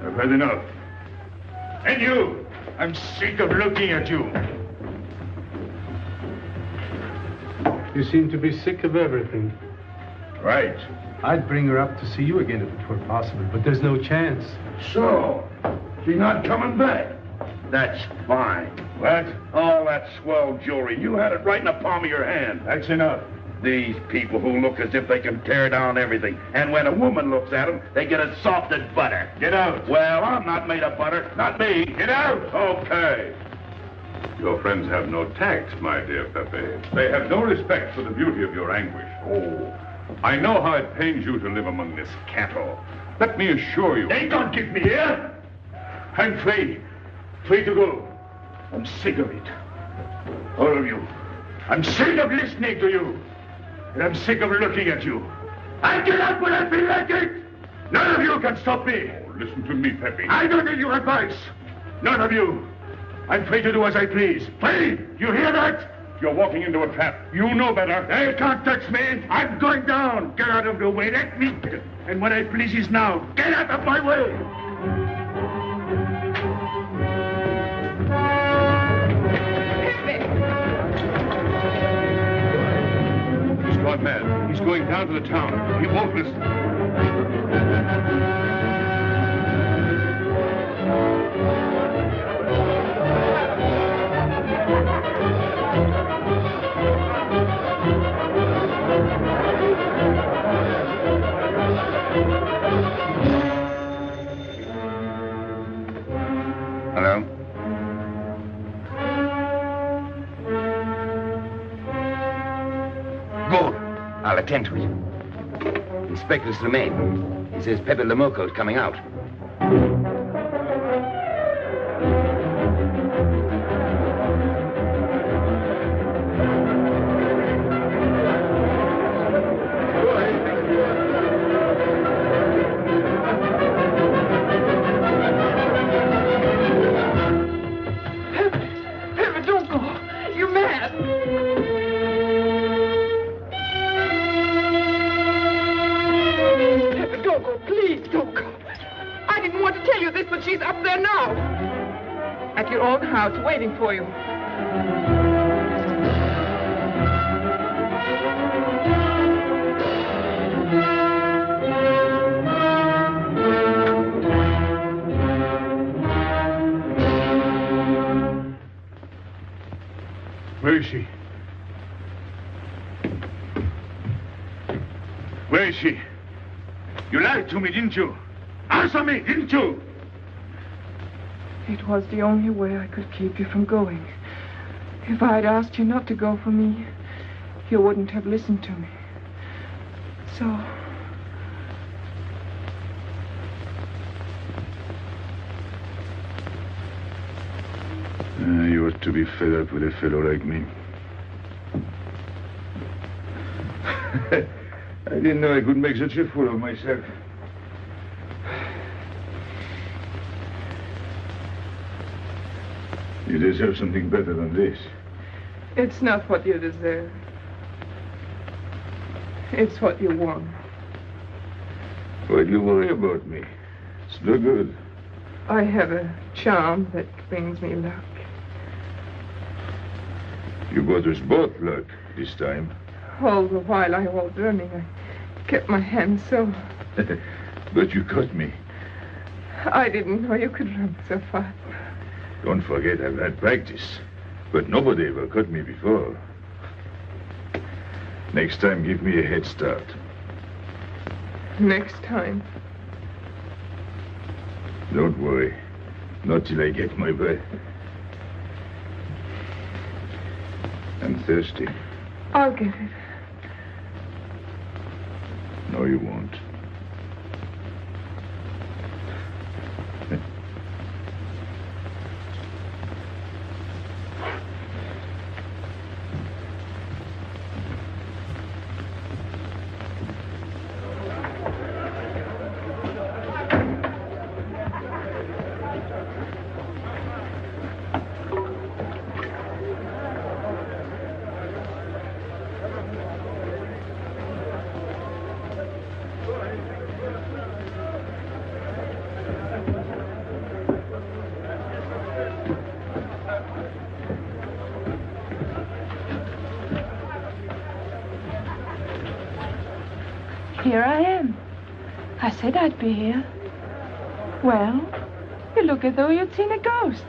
I've had enough. And you, I'm sick of looking at you. You seem to be sick of everything. Right. I'd bring her up to see you again if it were possible, but there's no chance. So, she's not coming back? That's fine. What? All that swell jewelry, you had it right in the palm of your hand. That's enough. These people who look as if they can tear down everything, and when a woman looks at them, they get as soft as butter. Get out. Well, I'm not made of butter. Not me. Get out. Okay. Your friends have no tact, my dear Pepe. They have no respect for the beauty of your anguish. Oh, I know how it pains you to live among this cattle. Let me assure you... They don't give me here. I'm free. Free to go. I'm sick of it. All of you. I'm sick of listening to you. And I'm sick of looking at you. I get out when I feel like it. None of you can stop me. Oh, listen to me, Pepe. I don't need your advice. None of you. I'm free to do as I please. Free! You hear that? You're walking into a trap. You know better. They can't touch me. I'm going down. Get out of the way. Let me... And what I please is now. Get out of my way. He's gone mad. He's going down to the town. He won't listen. Hello? Good. I'll attend to it. Inspector Slemaine. He says Pepe Le Moko is coming out. Pepe, don't go. You're mad. Pepe, don't go. Please, don't go. I didn't want to tell you this, but she's up there now. At your own house, waiting for you. Where is she? Where is she? You lied to me, didn't you? Answer me, didn't you? It was the only way I could keep you from going. If I'd asked you not to go for me, you wouldn't have listened to me. So... You ought to be fed up with a fellow like me. I didn't know I could make such a fool of myself. You deserve something better than this. It's not what you deserve. It's what you want. Why do you worry about me? It's no good. I have a charm that brings me luck. You brought us both luck this time. All the while I was running, I kept my hand so... But you caught me. I didn't know you could run so fast. Don't forget I've had practice. But nobody ever caught me before. Next time, give me a head start. Next time? Don't worry. Not till I get my breath. I'm thirsty. I'll get it. No, you won't. Here I am. I said I'd be here. Well, you look as though you'd seen a ghost.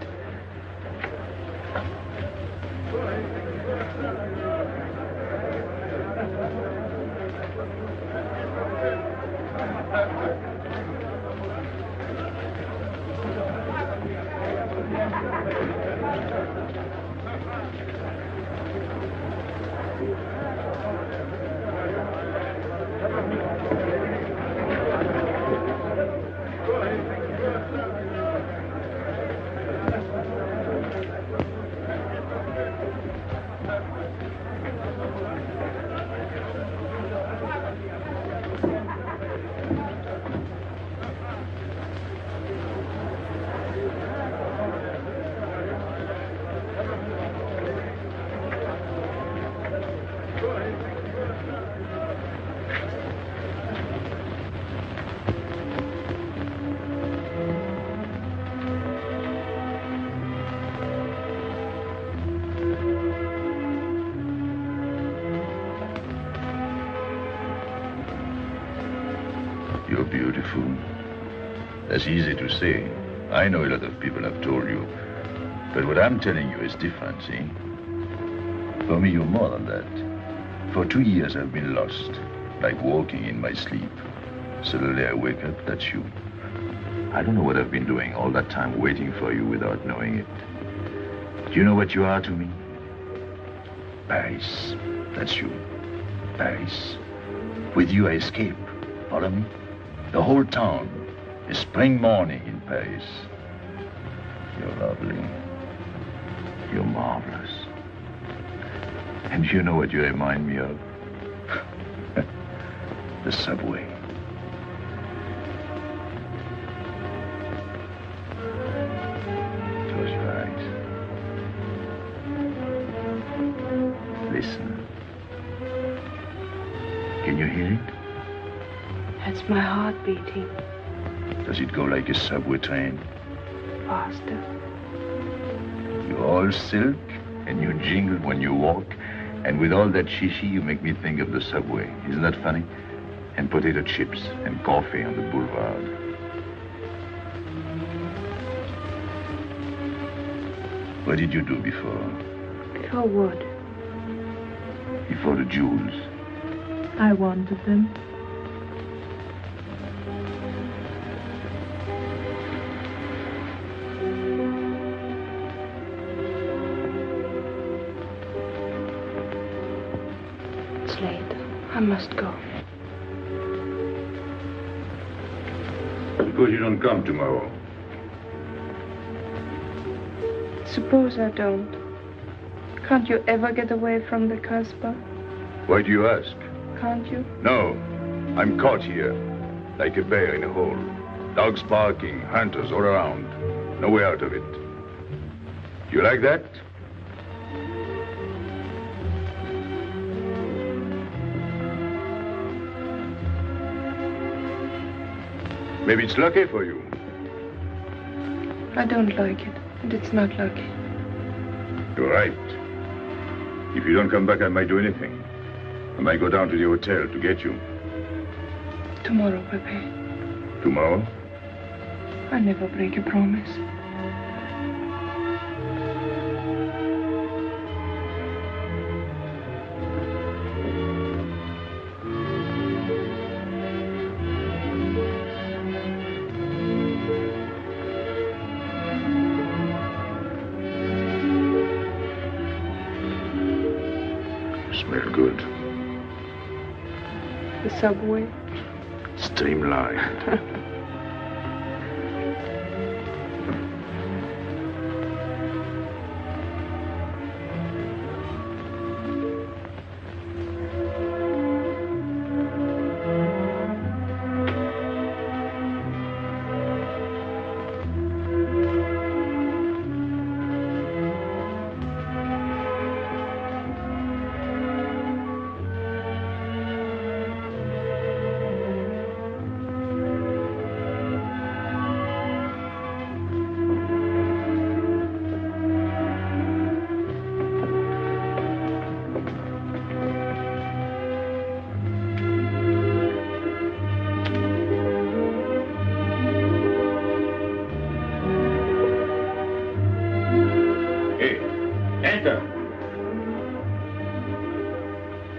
You're beautiful. That's easy to say. I know a lot of people have told you. But what I'm telling you is different, see? For me, you're more than that. For 2 years, I've been lost, like walking in my sleep. Suddenly, I wake up, that's you. I don't know what I've been doing all that time waiting for you without knowing it. Do you know what you are to me? Paris. That's you. Paris. With you, I escape. Follow me? The whole town. A spring morning in Paris. You're lovely. You're marvelous. And you know what you remind me of? The subway. Close your eyes. Listen. Can you hear it? That's my heart beating. Does it go like a subway train? Faster. You're all silk, and you jingle when you walk, and with all that shishi, you make me think of the subway. Isn't that funny? And potato chips and coffee on the boulevard. What did you do before? Throw wood. before the jewels. I wanted them. It's late. I must go. Suppose you don't come tomorrow. Suppose I don't. Can't you ever get away from the kashbah? Why do you ask? Can't you? No. I'm caught here, like a bear in a hole. Dogs barking, hunters all around. No way out of it. You like that? Maybe it's lucky for you. I don't like it, and it's not lucky. You're right. If you don't come back, I might do anything. I might go down to the hotel to get you. Tomorrow, Pepe. Tomorrow? I never break a promise. Smell good. The subway. Streamlined.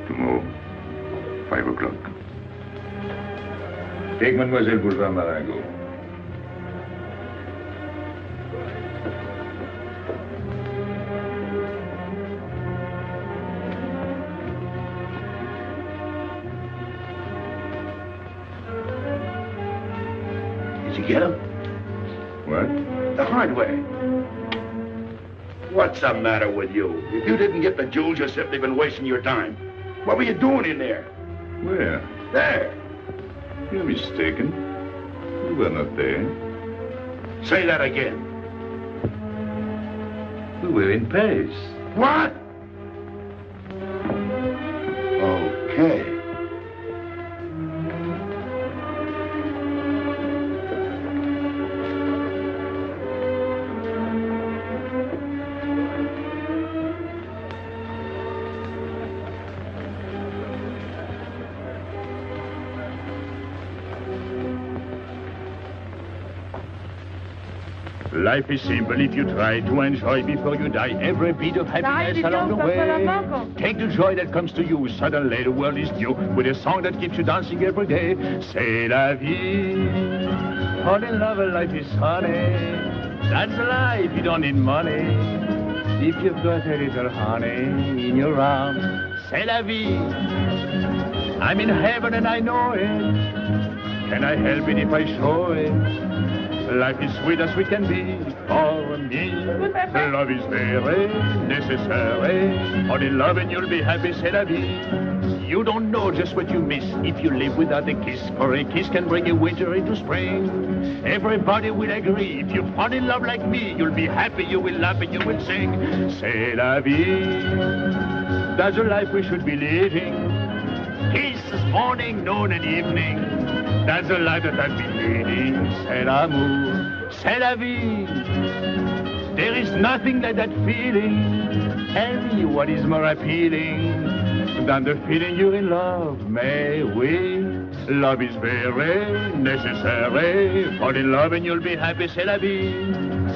Tomorrow, 5 o'clock. Take Mademoiselle Boulevard Marengo. Did you get him? What? The hardware. What's the matter with you? If you didn't get the jewels, you've simply been wasting your time. What were you doing in there? Where? There. You're mistaken. You were not there. Say that again. We were in Paris. What? Okay. Life is simple if you try to enjoy before you die every bit of happiness along the way. Take the joy that comes to you. Suddenly the world is new with a song that keeps you dancing every day. C'est la vie. Fall in love, life is honey. That's life, you don't need money. If you've got a little honey in your arms, c'est la vie. I'm in heaven and I know it. Can I help it if I show it? Life is sweet as we can be for me. Love is very necessary. Fall in love and you'll be happy, c'est la vie. You don't know just what you miss if you live without a kiss. For a kiss can bring a winter into spring. Everybody will agree. If you fall in love like me, you'll be happy, you will laugh and you will sing. C'est la vie. That's the life we should be living. Kisses morning, noon and evening. That's the life that I've been leading. C'est l'amour, c'est la vie. There is nothing like that feeling. Tell me what is more appealing than the feeling you're in love, may we? Love is very necessary. Fall in love and you'll be happy, c'est la vie.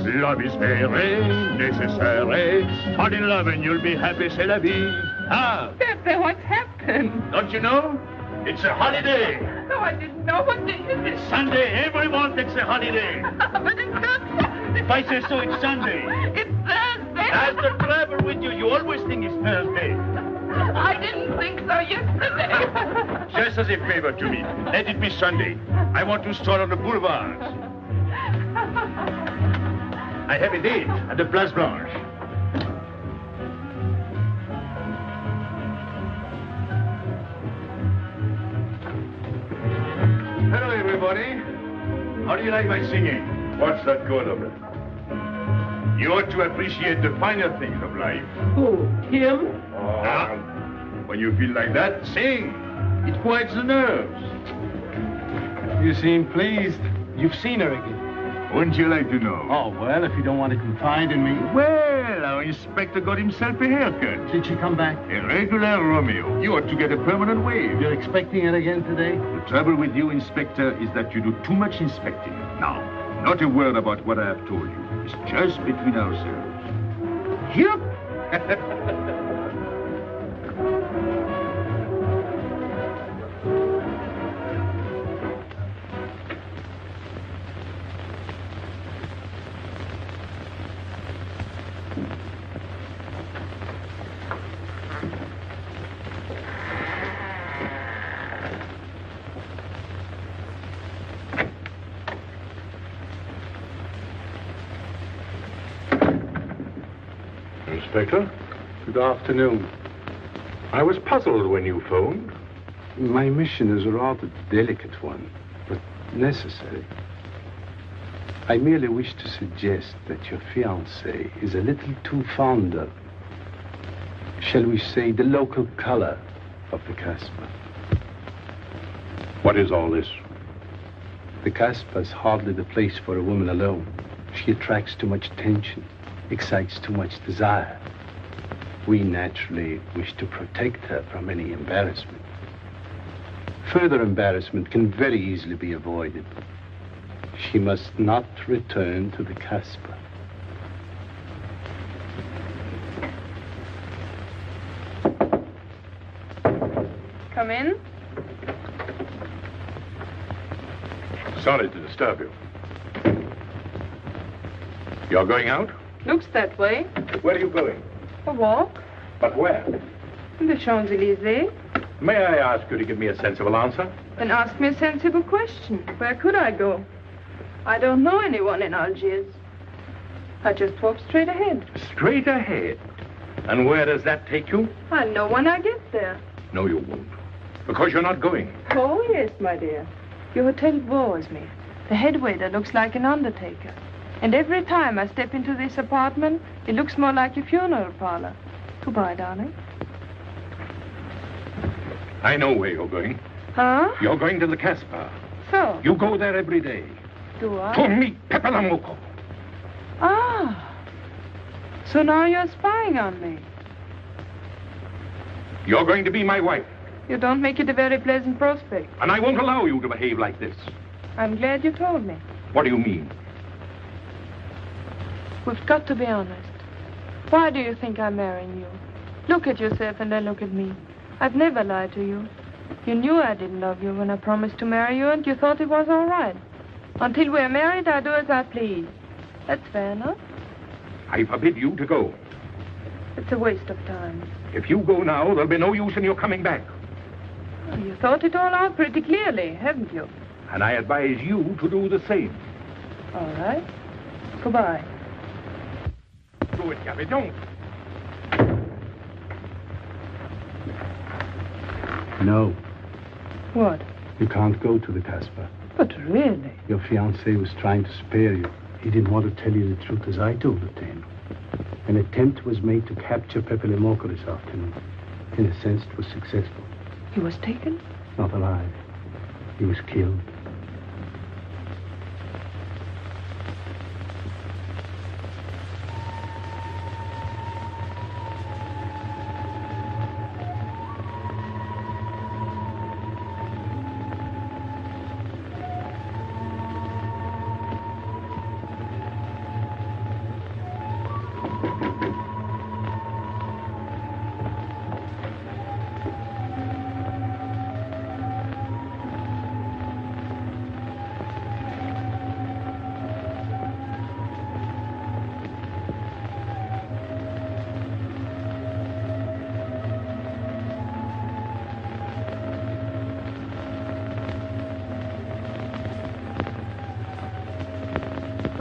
Love is very necessary. Fall in love and you'll be happy, c'est la vie. Ah, Pepe, what's happened? don't you know? It's a holiday. No, I didn't know. What day is it? Sunday. Everyone takes a holiday. But it's not Sunday. If I say so, it's Sunday. It's Thursday. That's the trouble with you. You always think it's Thursday. I didn't think so yesterday. Just as a favor to me, let it be Sunday. I want to stroll on the boulevards. I have a date at the Place Blanche. Hello, everybody. How do you like my singing? What's that good of it? You ought to appreciate the finer things of life. Who? Him? When you feel like that, sing. It quiets the nerves. You seem pleased. You've seen her again. Wouldn't you like to know? Oh, well, if you don't want to confide in me. Well, our inspector got himself a haircut. Did she come back? A regular Romeo. You ought to get a permanent wave. You're expecting her again today? The trouble with you, Inspector, is that you do too much inspecting. Now, not a word about what I have told you. It's just between ourselves. Yep. Inspector? Good afternoon. I was puzzled when you phoned. My mission is a rather delicate one, but necessary. I merely wish to suggest that your fiancée is a little too fond of, shall we say, the local color of the kashbah. What is all this? The kashbah is hardly the place for a woman alone. She attracts too much attention, excites too much desire. We naturally wish to protect her from any embarrassment. Further embarrassment can very easily be avoided. She must not return to the kashbah. Come in. Sorry to disturb you. You're going out? Looks that way. Where are you going? A walk. But where? In the Champs-Élysées. May I ask you to give me a sensible answer? Then ask me a sensible question. Where could I go? I don't know anyone in Algiers. I just walk straight ahead. Straight ahead. And where does that take you? I'll know when I get there. No, you won't. Because you're not going. Oh, yes, my dear. Your hotel bores me. The head waiter looks like an undertaker. And every time I step into this apartment, it looks more like a funeral parlor. Goodbye, darling. I know where you're going. Huh? You're going to the kashbah. So? You go there every day. Do I? To meet Pepe Le Moko. Ah. So now you're spying on me. You're going to be my wife. You don't make it a very pleasant prospect. And I won't allow you to behave like this. I'm glad you told me. What do you mean? We've got to be honest. Why do you think I'm marrying you? Look at yourself and then look at me. I've never lied to you. You knew I didn't love you when I promised to marry you, and you thought it was all right. Until we're married, I do as I please. That's fair enough. I forbid you to go. It's a waste of time. If you go now, there'll be no use in your coming back. Well, you thought it all out pretty clearly, haven't you? And I advise you to do the same. All right. Goodbye. Do it, Gabby, don't. No. What? You can't go to the kashbah. But really? Your fiancé was trying to spare you. He didn't want to tell you the truth as I told it to him. An attempt was made to capture Pepe Le Moko this afternoon. In a sense, it was successful. He was taken? Not alive. He was killed.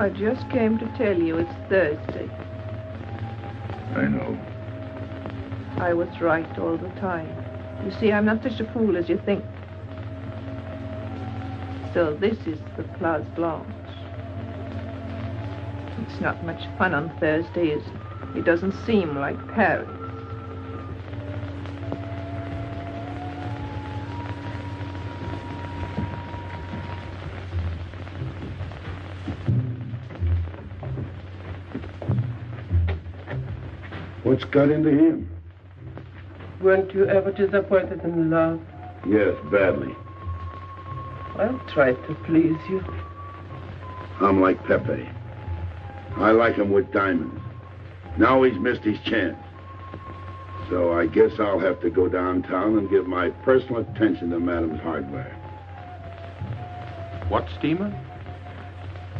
I just came to tell you it's Thursday. I know. I was right all the time. You see, I'm not such a fool as you think. So this is the Place Blanche. It's not much fun on Thursday, is it? It doesn't seem like Paris. What's got into him? Weren't you ever disappointed in love? Yes, badly. I'll try to please you. I'm like Pepe. I like him with diamonds. Now he's missed his chance. So I guess I'll have to go downtown and give my personal attention to Madame's hardware. What steamer?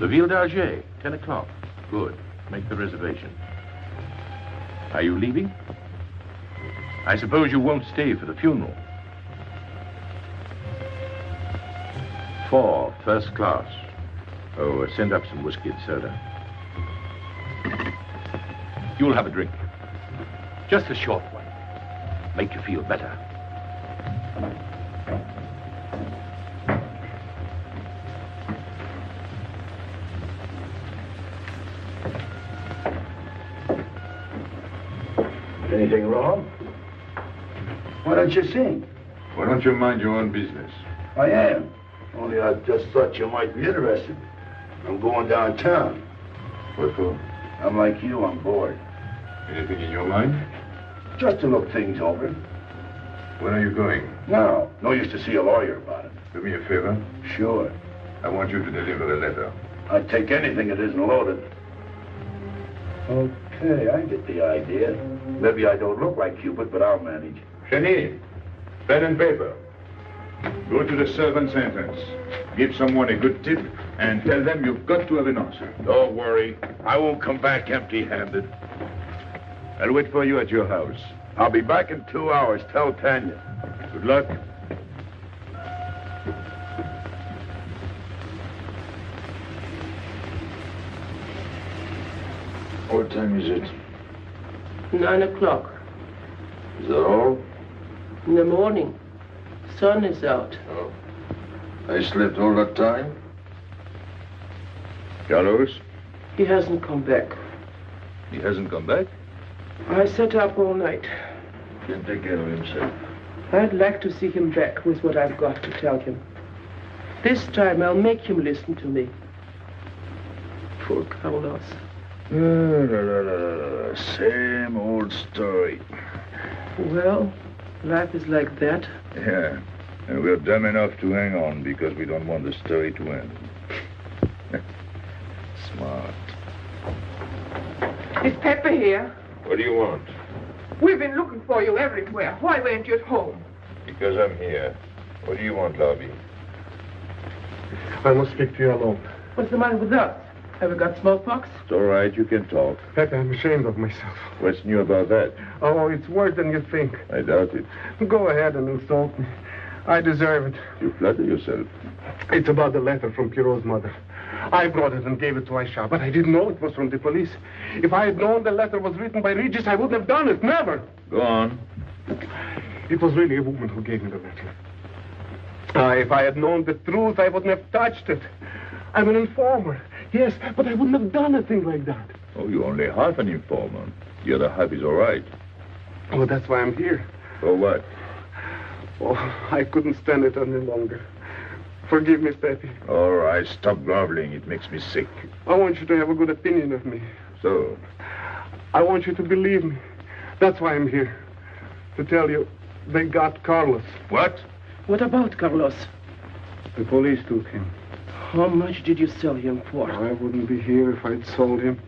The Ville d'Alger, 10 o'clock. Good. Make the reservation. Are you leaving? I suppose you won't stay for the funeral. 4, first class. Oh, send up some whiskey and soda. You'll have a drink. Just a short one. Make you feel better. Anything wrong? Why don't you sing? Why don't you mind your own business? I am. Only I just thought you might be interested. I'm going downtown. What for? I'm like you, I'm bored. Anything in your mind? Just to look things over. When are you going? No, no use to see a lawyer about it. Do me a favor. Sure. I want you to deliver a letter. I'd take anything that isn't loaded. Okay, I get the idea. Maybe I don't look like Cupid, but I'll manage. Jenny, pen and paper. Go to the servant's entrance. Give someone a good tip and tell them you've got to have an answer. Don't worry. I won't come back empty-handed. I'll wait for you at your house. I'll be back in 2 hours. Tell Tanya. Good luck. What time is it? 9 o'clock. Is that all? In the morning. Sun is out. Oh. I slept all that time? Carlos? He hasn't come back. He hasn't come back? I sat up all night. Can't take care of himself. I'd like to see him back with what I've got to tell him. This time I'll make him listen to me. Poor Carlos. Same old story. Well, life is like that. Yeah. And we're dumb enough to hang on because we don't want the story to end. Smart. Is Pepe here? What do you want? We've been looking for you everywhere. Why weren't you at home? Because I'm here. What do you want, Lobby? I must speak to you alone. What's the matter with us? Have we got smallpox? It's all right. You can talk. Pepe, I'm ashamed of myself. What's new about that? Oh, it's worse than you think. I doubt it. Go ahead and insult me. I deserve it. You flatter yourself. It's about the letter from Pierrot's mother. I brought it and gave it to Aisha, but I didn't know it was from the police. If I had known the letter was written by Regis, I wouldn't have done it. Never. Go on. It was really a woman who gave me the letter. If I had known the truth, I wouldn't have touched it. I'm an informer. Yes, but I wouldn't have done a thing like that. Oh, you're only half an informer. The other half is all right. Oh, that's why I'm here. For what? Oh, I couldn't stand it any longer. Forgive me, Pepe. All right, stop groveling. It makes me sick. I want you to have a good opinion of me. So? I want you to believe me. That's why I'm here. To tell you, they got Carlos. What? What about Carlos? The police took him. How much did you sell him for? I wouldn't be here if I'd sold him.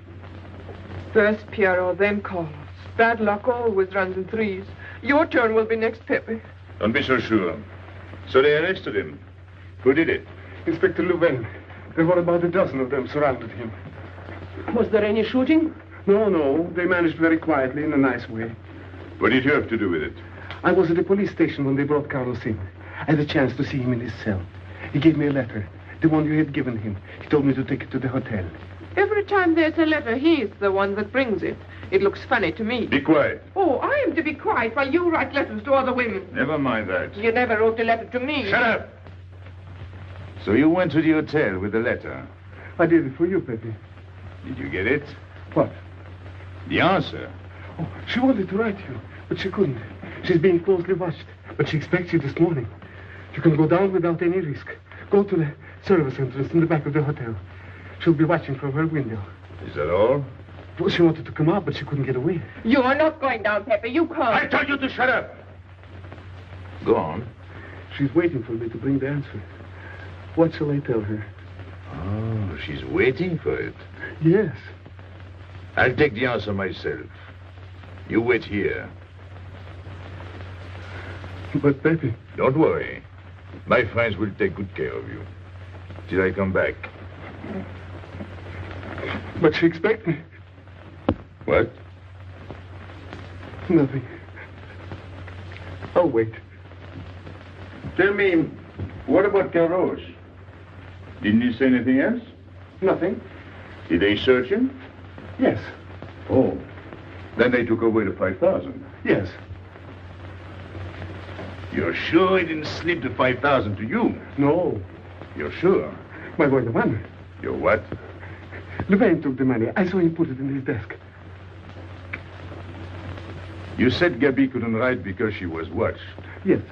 First Pierrot, then Carlos. Bad luck always runs in threes. Your turn will be next, Pepe. Don't be so sure. So they arrested him. Who did it? Inspector Louvain. There were about a dozen of them surrounded him. Was there any shooting? No. They managed very quietly in a nice way. What did you have to do with it? I was at the police station when they brought Carlos in. I had a chance to see him in his cell. He gave me a letter, the one you had given him. He told me to take it to the hotel. Every time there's a letter, he's the one that brings it. It looks funny to me. Be quiet. Oh, I am to be quiet while you write letters to other women. Never mind that. You never wrote a letter to me. Shut up! So you went to the hotel with the letter. I did it for you, Pepe. Did you get it? What? The answer. Oh, she wanted to write you, but she couldn't. She's being closely watched, but she expects you this morning. You can go down without any risk. Go to the service entrance in the back of the hotel. She'll be watching from her window. Is that all? Well, she wanted to come out, but she couldn't get away. You are not going down, Pepe. You can't. I told you to shut up. Go on. She's waiting for me to bring the answer. What shall I tell her? Oh, she's waiting for it. Yes. I'll take the answer myself. You wait here. But, Pepe... Don't worry. My friends will take good care of you. Till I come back. But she expects me. What? Nothing. I'll wait. Tell me, what about Carlos? Didn't he say anything else? Nothing. Did they search him? Yes. Oh. Then they took away the 5,000. Yes. You're sure he didn't slip the 5,000 to you? No. You're sure? My boy, the money. Your what? Louvain took the money. I saw him put it in his desk. You said Gabi couldn't write because she was watched. Yes.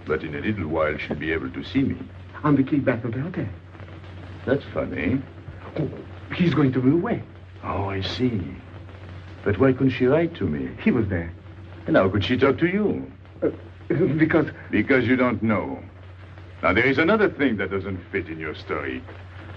But in a little while, she'll be able to see me. On the key back of the hotel. That's funny. Oh, he's going to be away. Oh, I see. But why couldn't she write to me? He was there. And how could she talk to you? Because... Because you don't know. Now, there is another thing that doesn't fit in your story.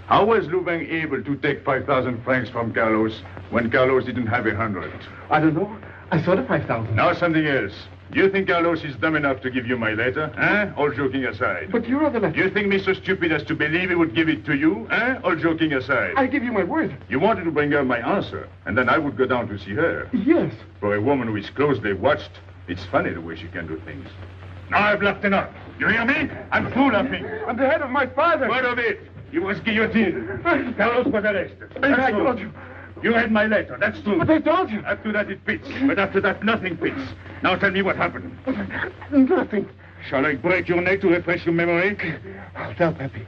How was Louvain able to take 5,000 francs from Carlos when Carlos didn't have 100? I don't know. I saw the 5,000. Now something else. Do you think Carlos is dumb enough to give you my letter? Eh? All joking aside. But you wrote the letter. You think me so stupid as to believe he would give it to you? Eh? All joking aside. I give you my word. You wanted to bring her my answer, and then I would go down to see her. Yes. For a woman who is closely watched, it's funny the way she can do things. Now I've laughed enough. You hear me? I'm through laughing. I'm the head of my father. Word of it. He was guillotined. Carlos was arrested. I told you. You had my letter, that's true. But I told you. After that, it fits. But after that, nothing fits. Now tell me what happened. Nothing. Shall I break your neck to refresh your memory? I'll tell Pepe.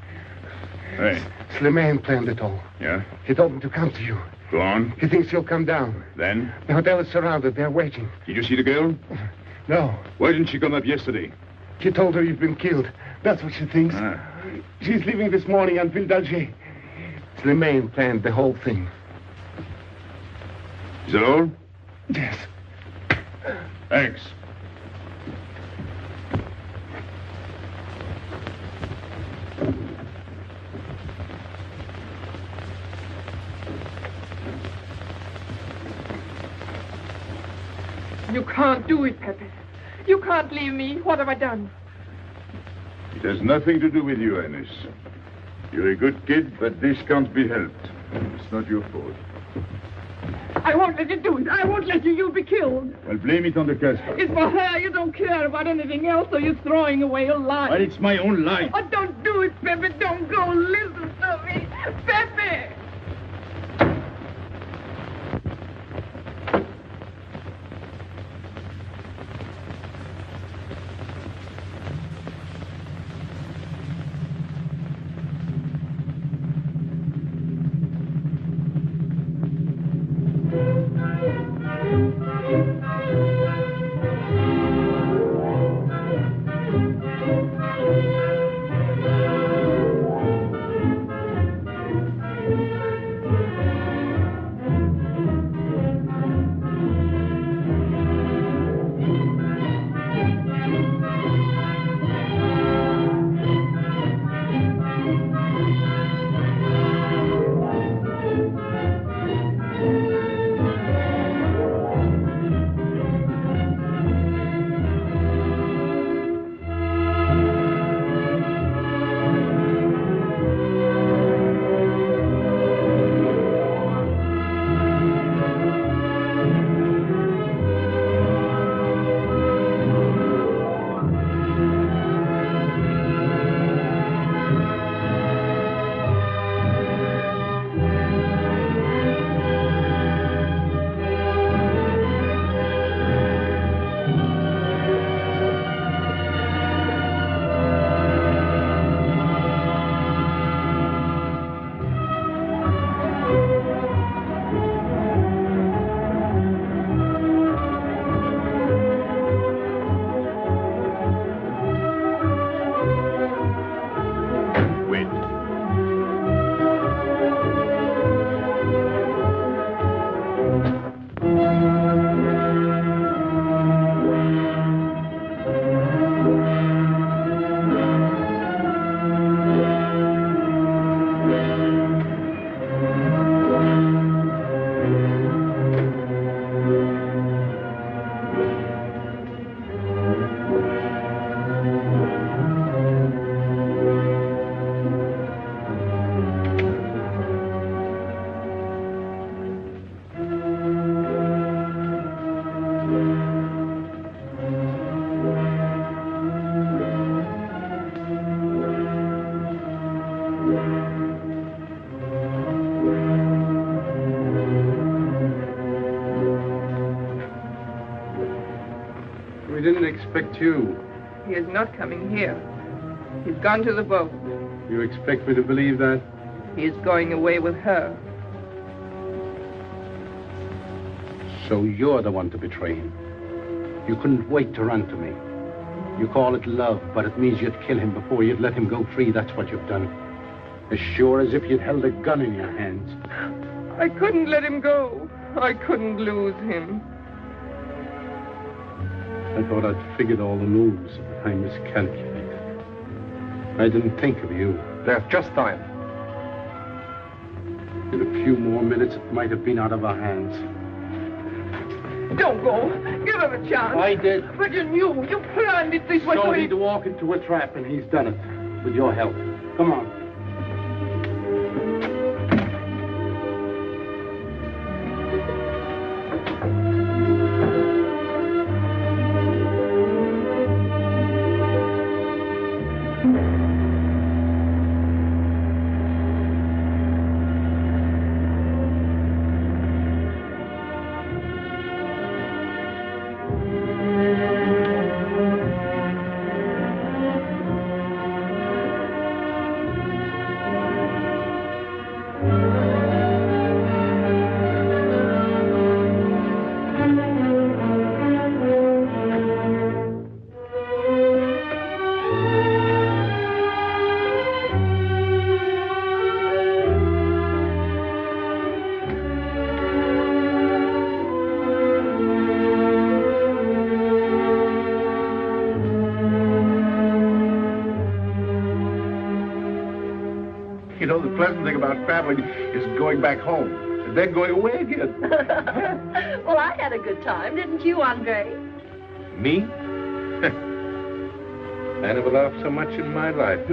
Hey. Slimane planned it all. Yeah? He told me to come to you. Go on. He thinks you'll come down. Then? The hotel is surrounded. They're waiting. Did you see the girl? No. Why didn't she come up yesterday? He told her you've been killed. That's what she thinks. Ah. She's leaving this morning on Ville d'Alger. Slimane planned the whole thing. Is that all? Yes. Thanks. You can't do it, Pepe. You can't leave me. What have I done? It has nothing to do with you, Ines. You're a good kid, but this can't be helped. It's not your fault. I won't let you do it. I won't let you. You'll be killed. Well, blame it on the Casbah. It's for her. You don't care about anything else, so you're throwing away your life. Well, it's my own life. Oh, don't do it, Pepe. Don't go. Listen to me. Pepe! We didn't expect you. He is not coming here. He's gone to the boat. You expect me to believe that? He is going away with her. So you're the one to betray him. You couldn't wait to run to me. You call it love, but it means you'd kill him before you'd let him go free. That's what you've done. As sure as if you'd held a gun in your hands. I couldn't let him go. I couldn't lose him. I thought I'd figured all the moves, but I miscalculated. I didn't think of you. There's just time. In a few more minutes, it might have been out of our hands. Don't go. Give him a chance. I did. But you knew. You planned it this way. So he'd walk into a trap, and he's done it. With your help. Come on. You know, the pleasant thing about traveling is going back home and then going away again. Well, I had a good time, didn't you, Andre? Me? I never laughed so much in my life.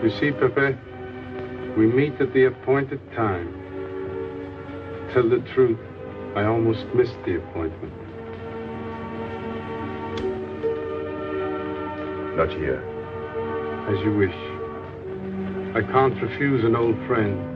You see, Pepe, we meet at the appointed time. To tell the truth, I almost missed the appointment. Not here. As you wish. I can't refuse an old friend.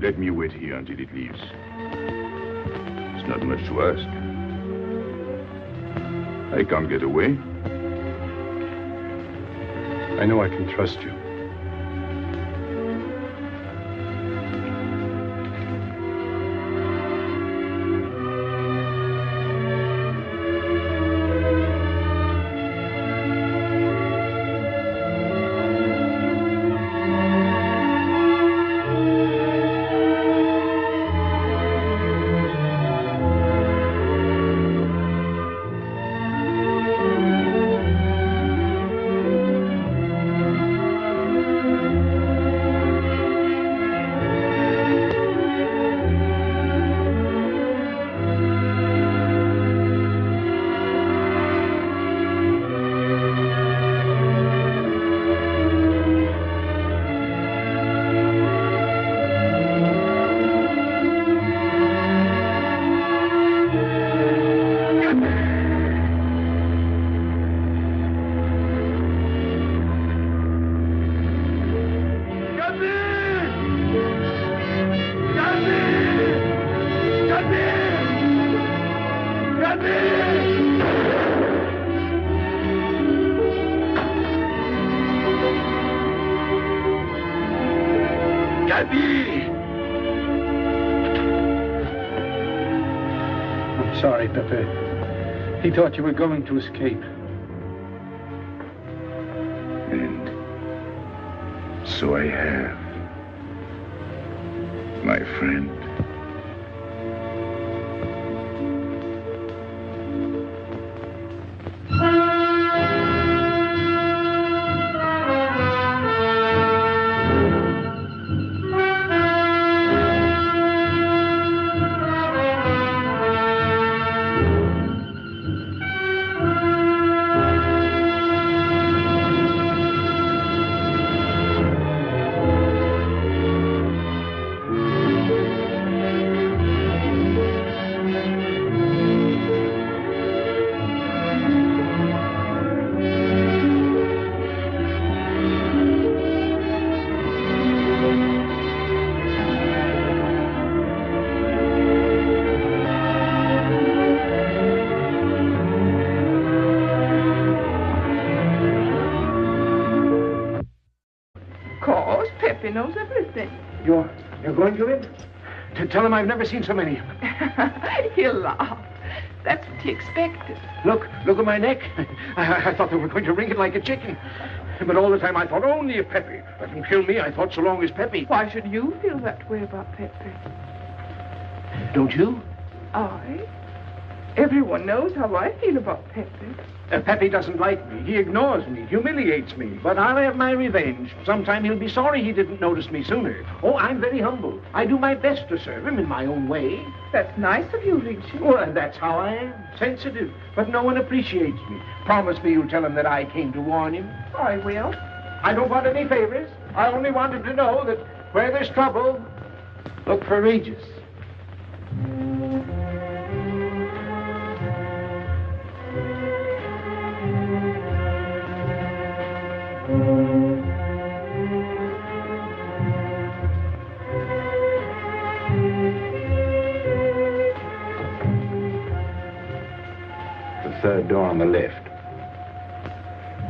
Let me wait here until it leaves. It's not much to ask. I can't get away. I know I can trust you. sorry, Pepe. He thought you were going to escape. And so I have, my friend. Knows everything. You're going to him? To tell him I've never seen so many of them. He'll laugh. That's what he expected. Look at my neck. I thought they were going to wring it like a chicken. But all the time I thought only of Pepe. Doesn't kill me, I thought so long as Pepe. Why should you feel that way about Pepe? Don't you? I? Everyone knows how I feel about Pepe. Pepe doesn't like me. He ignores me, humiliates me. But I'll have my revenge. Sometime he'll be sorry he didn't notice me sooner. Oh, I'm very humble. I do my best to serve him in my own way. That's nice of you, Richie. Well, that's how I am. Sensitive. But no one appreciates me. Promise me you'll tell him that I came to warn him. I will. I don't want any favors. I only want him to know that where there's trouble, look for Regis. Third door on the left.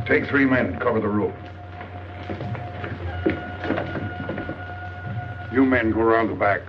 Take 3 men and cover the room. You men go around the back.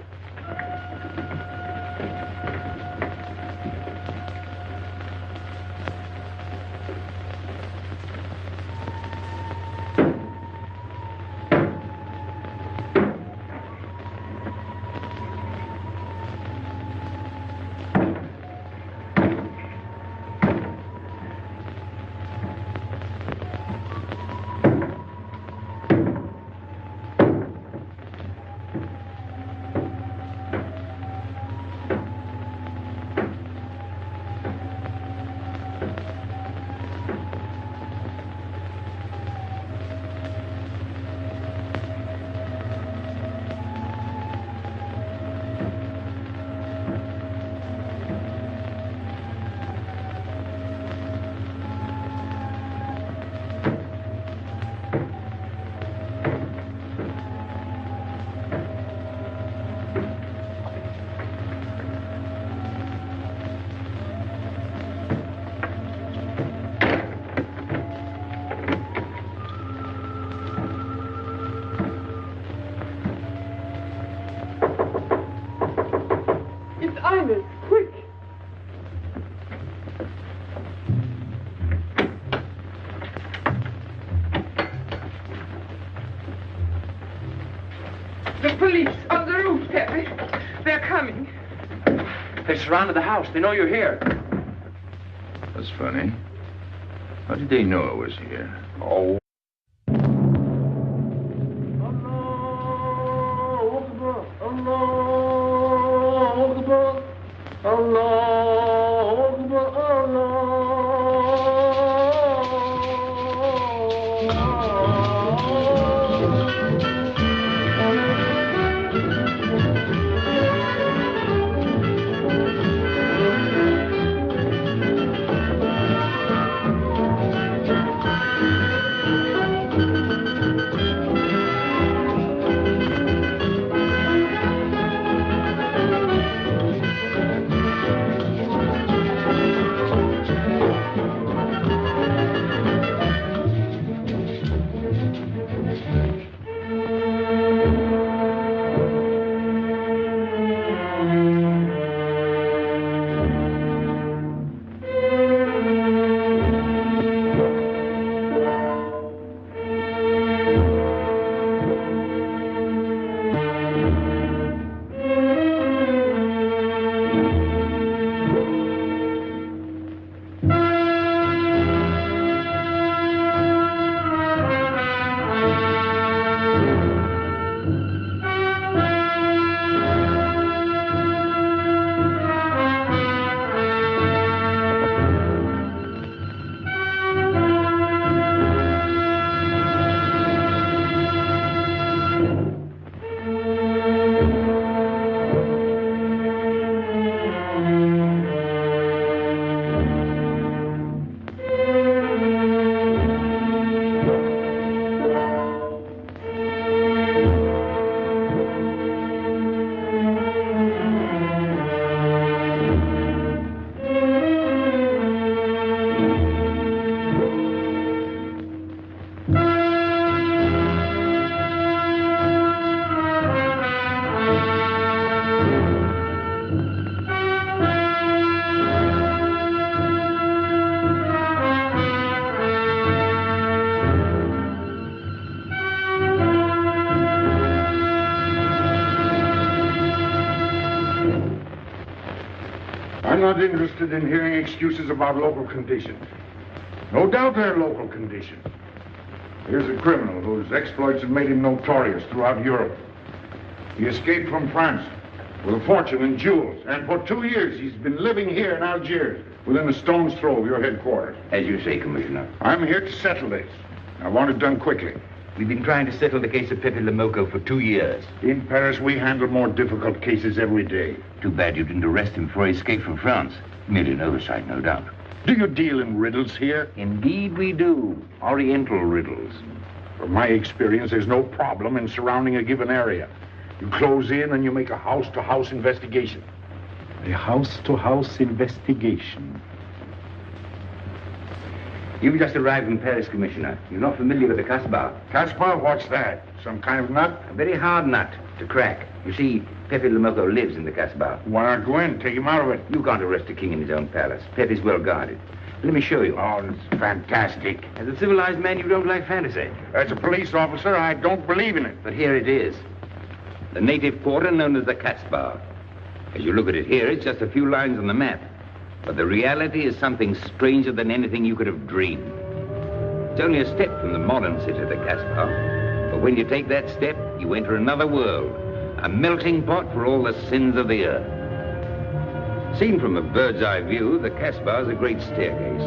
Quick. The police on the roof, Pepe. They're coming. They surrounded the house. They know you're here. That's funny. How did they know I was here? Oh. not interested in hearing excuses about local conditions. No doubt they're local conditions. Here's a criminal whose exploits have made him notorious throughout Europe. He escaped from France with a fortune in jewels, and for 2 years he's been living here in Algiers, within a stone's throw of your headquarters. As you say, Commissioner. I'm here to settle this. I want it done quickly. We've been trying to settle the case of Pepe Le Moko for 2 years. In Paris, we handle more difficult cases every day. Too bad you didn't arrest him before he escaped from France. Merely an oversight, no doubt. Do you deal in riddles here? Indeed we do. Oriental riddles. From my experience, there's no problem in surrounding a given area. You close in and you make a house-to-house investigation. A house-to-house investigation. You've just arrived in Paris, Commissioner. You're not familiar with the kashbah. Kashbah? What's that? Some kind of nut? A very hard nut to crack. You see, Pepe Le Moko lives in the kashbah. Why not go in? Take him out of it. You can't arrest a king in his own palace. Pepe's well guarded. Let me show you. Oh, it's fantastic. As a civilized man, you don't like fantasy. As a police officer, I don't believe in it. But here it is. The native quarter known as the kashbah. As you look at it here, it's just a few lines on the map. But the reality is something stranger than anything you could have dreamed. It's only a step from the modern city, the kashbah. But when you take that step, you enter another world. A melting pot for all the sins of the earth. Seen from a bird's eye view, the kashbah is a great staircase.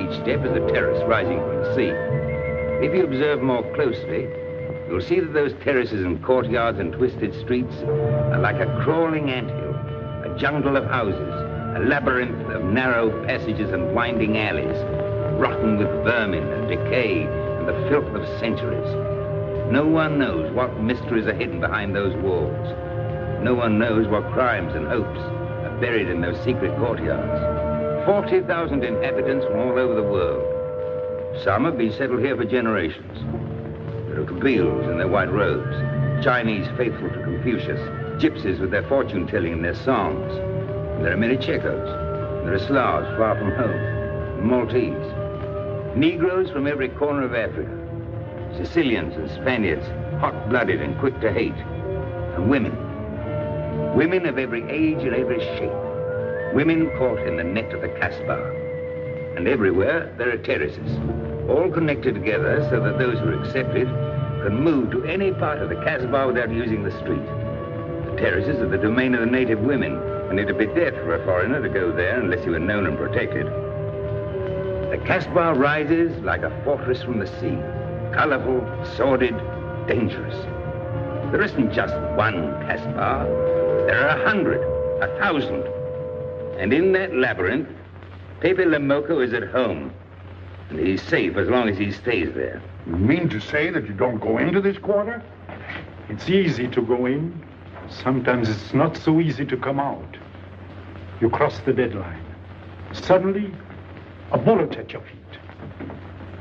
Each step is a terrace rising from the sea. If you observe more closely, you'll see that those terraces and courtyards and twisted streets are like a crawling anthill, a jungle of houses, a labyrinth of narrow passages and winding alleys, rotten with vermin and decay and the filth of centuries. No one knows what mysteries are hidden behind those walls. No one knows what crimes and hopes are buried in those secret courtyards. 40,000 inhabitants from all over the world. Some have been settled here for generations. There are Kabyles in their white robes, Chinese faithful to Confucius, gypsies with their fortune-telling and their songs. And there are many Checos. There are Slavs far from home, Maltese, Negroes from every corner of Africa, Sicilians and Spaniards, hot-blooded and quick to hate, and women. Women of every age and every shape. Women caught in the net of the kashbah. And everywhere there are terraces, all connected together so that those who are accepted can move to any part of the kashbah without using the street. The terraces are the domain of the native women, and it'd be death for a foreigner to go there unless he were known and protected. The kashbah rises like a fortress from the sea, colorful, sordid, dangerous. There isn't just one kashbah. There are 100, 1,000. And in that labyrinth, Pepe Le Moko is at home. And he's safe as long as he stays there. You mean to say that you don't go into this quarter? It's easy to go in. Sometimes it's not so easy to come out. You cross the deadline. Suddenly, a bullet at your feet.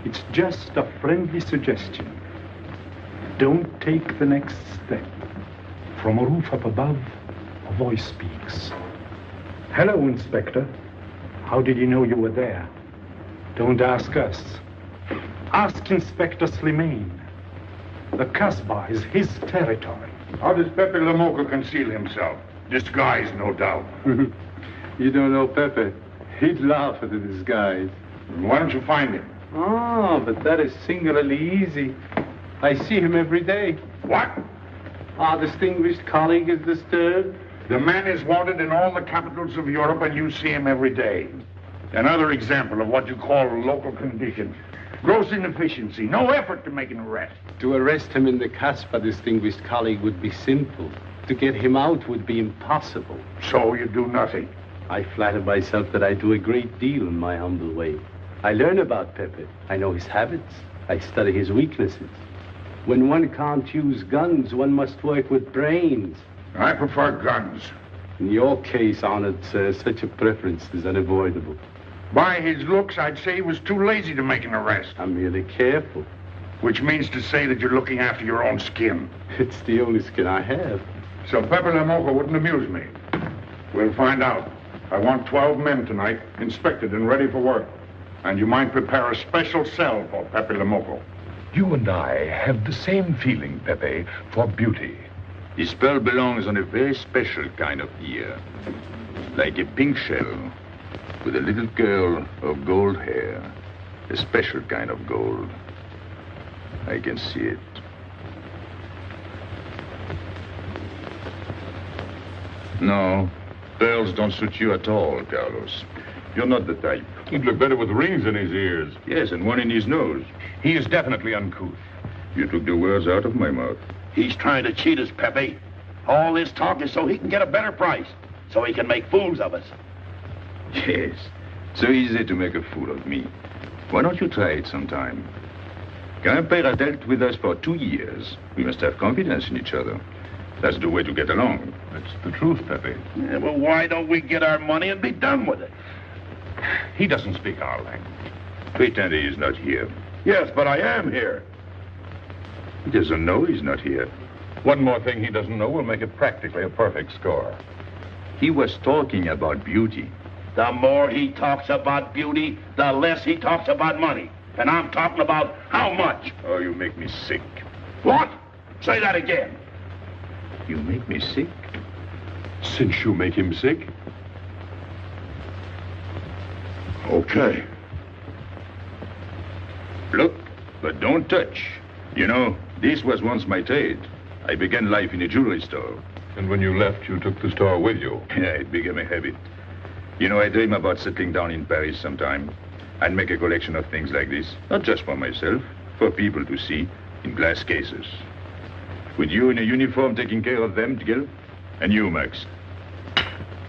It's just a friendly suggestion. Don't take the next step. From a roof up above, a voice speaks. Hello, Inspector. How did you know you were there? Don't ask us. Ask Inspector Slimane. The kashbah is his territory. How does Pepe Le Moko conceal himself? Disguise, no doubt. You don't know Pepe. He'd laugh at the disguise. Why don't you find him? Oh, but that is singularly easy. I see him every day. What? Our distinguished colleague is disturbed. The man is wanted in all the capitals of Europe, and you see him every day. Another example of what you call local conditions. Gross inefficiency, no effort to make an arrest. To arrest him in the kashbah, distinguished colleague, would be simple. To get him out would be impossible. So you do nothing? I flatter myself that I do a great deal in my humble way. I learn about Pepe. I know his habits. I study his weaknesses. When one can't use guns, one must work with brains. I prefer guns. In your case, honored sir, such a preference is unavoidable. By his looks, I'd say he was too lazy to make an arrest. I'm merely careful. Which means to say that you're looking after your own skin. It's the only skin I have. So Pepe Le Moko wouldn't amuse me. We'll find out. I want 12 men tonight, inspected and ready for work. And you might prepare a special cell for Pepe Le Moko. You and I have the same feeling, Pepe, for beauty. This pearl belongs on a very special kind of ear. Like a pink shell, with a little curl of gold hair. A special kind of gold. I can see it. No, pearls don't suit you at all, Carlos. You're not the type. He'd look better with rings in his ears. Yes, and one in his nose. He is definitely uncouth. You took the words out of my mouth. He's trying to cheat us, Pepe. All this talk is so he can get a better price, so he can make fools of us. Yes, so easy to make a fool of me. Why don't you try it sometime? Grandpère has dealt with us for 2 years. We must have confidence in each other. That's the way to get along. That's the truth, Pepe. Yeah, well, why don't we get our money and be done with it? He doesn't speak our language. Pretend he is not here. Yes, but I am here. He doesn't know he's not here. One more thing he doesn't know will make it practically a perfect score. He was talking about beauty. The more he talks about beauty, the less he talks about money. And I'm talking about how much. Oh, you make me sick. What? Say that again. You make me sick? Since you make him sick? Okay. Look, but don't touch. You know, this was once my trade. I began life in a jewelry store. And when you left, you took the store with you? Yeah, it became a habit. You know, I dream about settling down in Paris sometime. I'd make a collection of things like this. Not just for myself, for people to see, in glass cases. With you in a uniform taking care of them, Gil? And you, Max?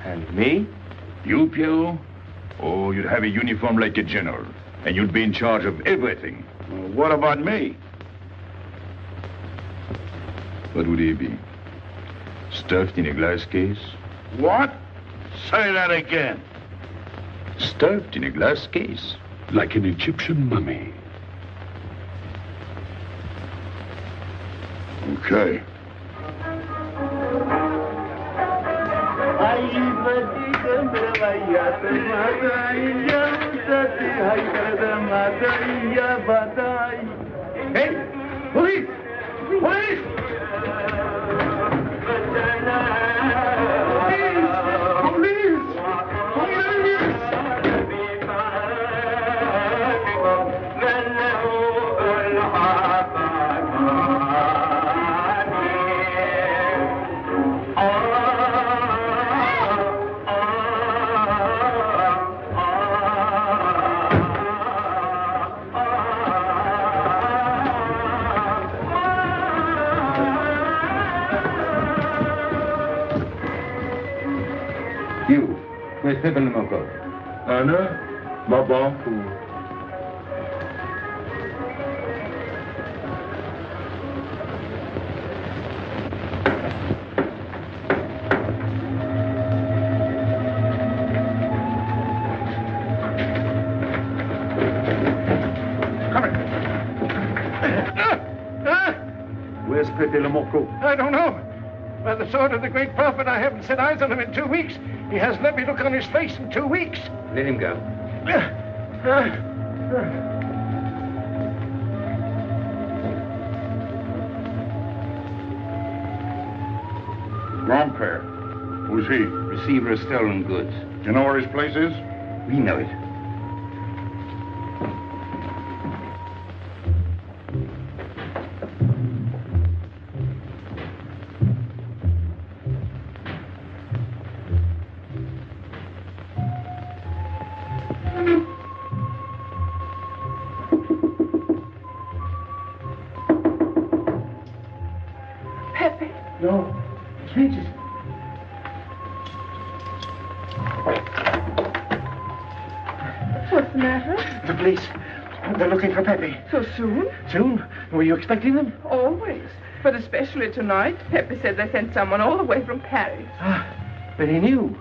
And me? You, Pierrot? Oh, you'd have a uniform like a general. And you'd be in charge of everything. Well, what about me? What would he be? Stuffed in a glass case? What? Say that again. Stuffed in a glass case. Like an Egyptian mummy. Okay. Hey! Police! Police! You, where's Pepe Le Moko? Anna, Babanku. Where's Pepe Le Moko? I don't know. By the sword of the great prophet, I haven't set eyes on him in 2 weeks. He hasn't let me look on his face in 2 weeks. Let him go. Grandpère. Who's he? Receiver of stolen goods. You know where his place is? We know it. Pepe. No. Strangers. What's the matter? The police. They're looking for Pepe. So soon? Soon? Were you expecting them? Always. But especially tonight. Pepe said they sent someone all the way from Paris. Ah, then he knew.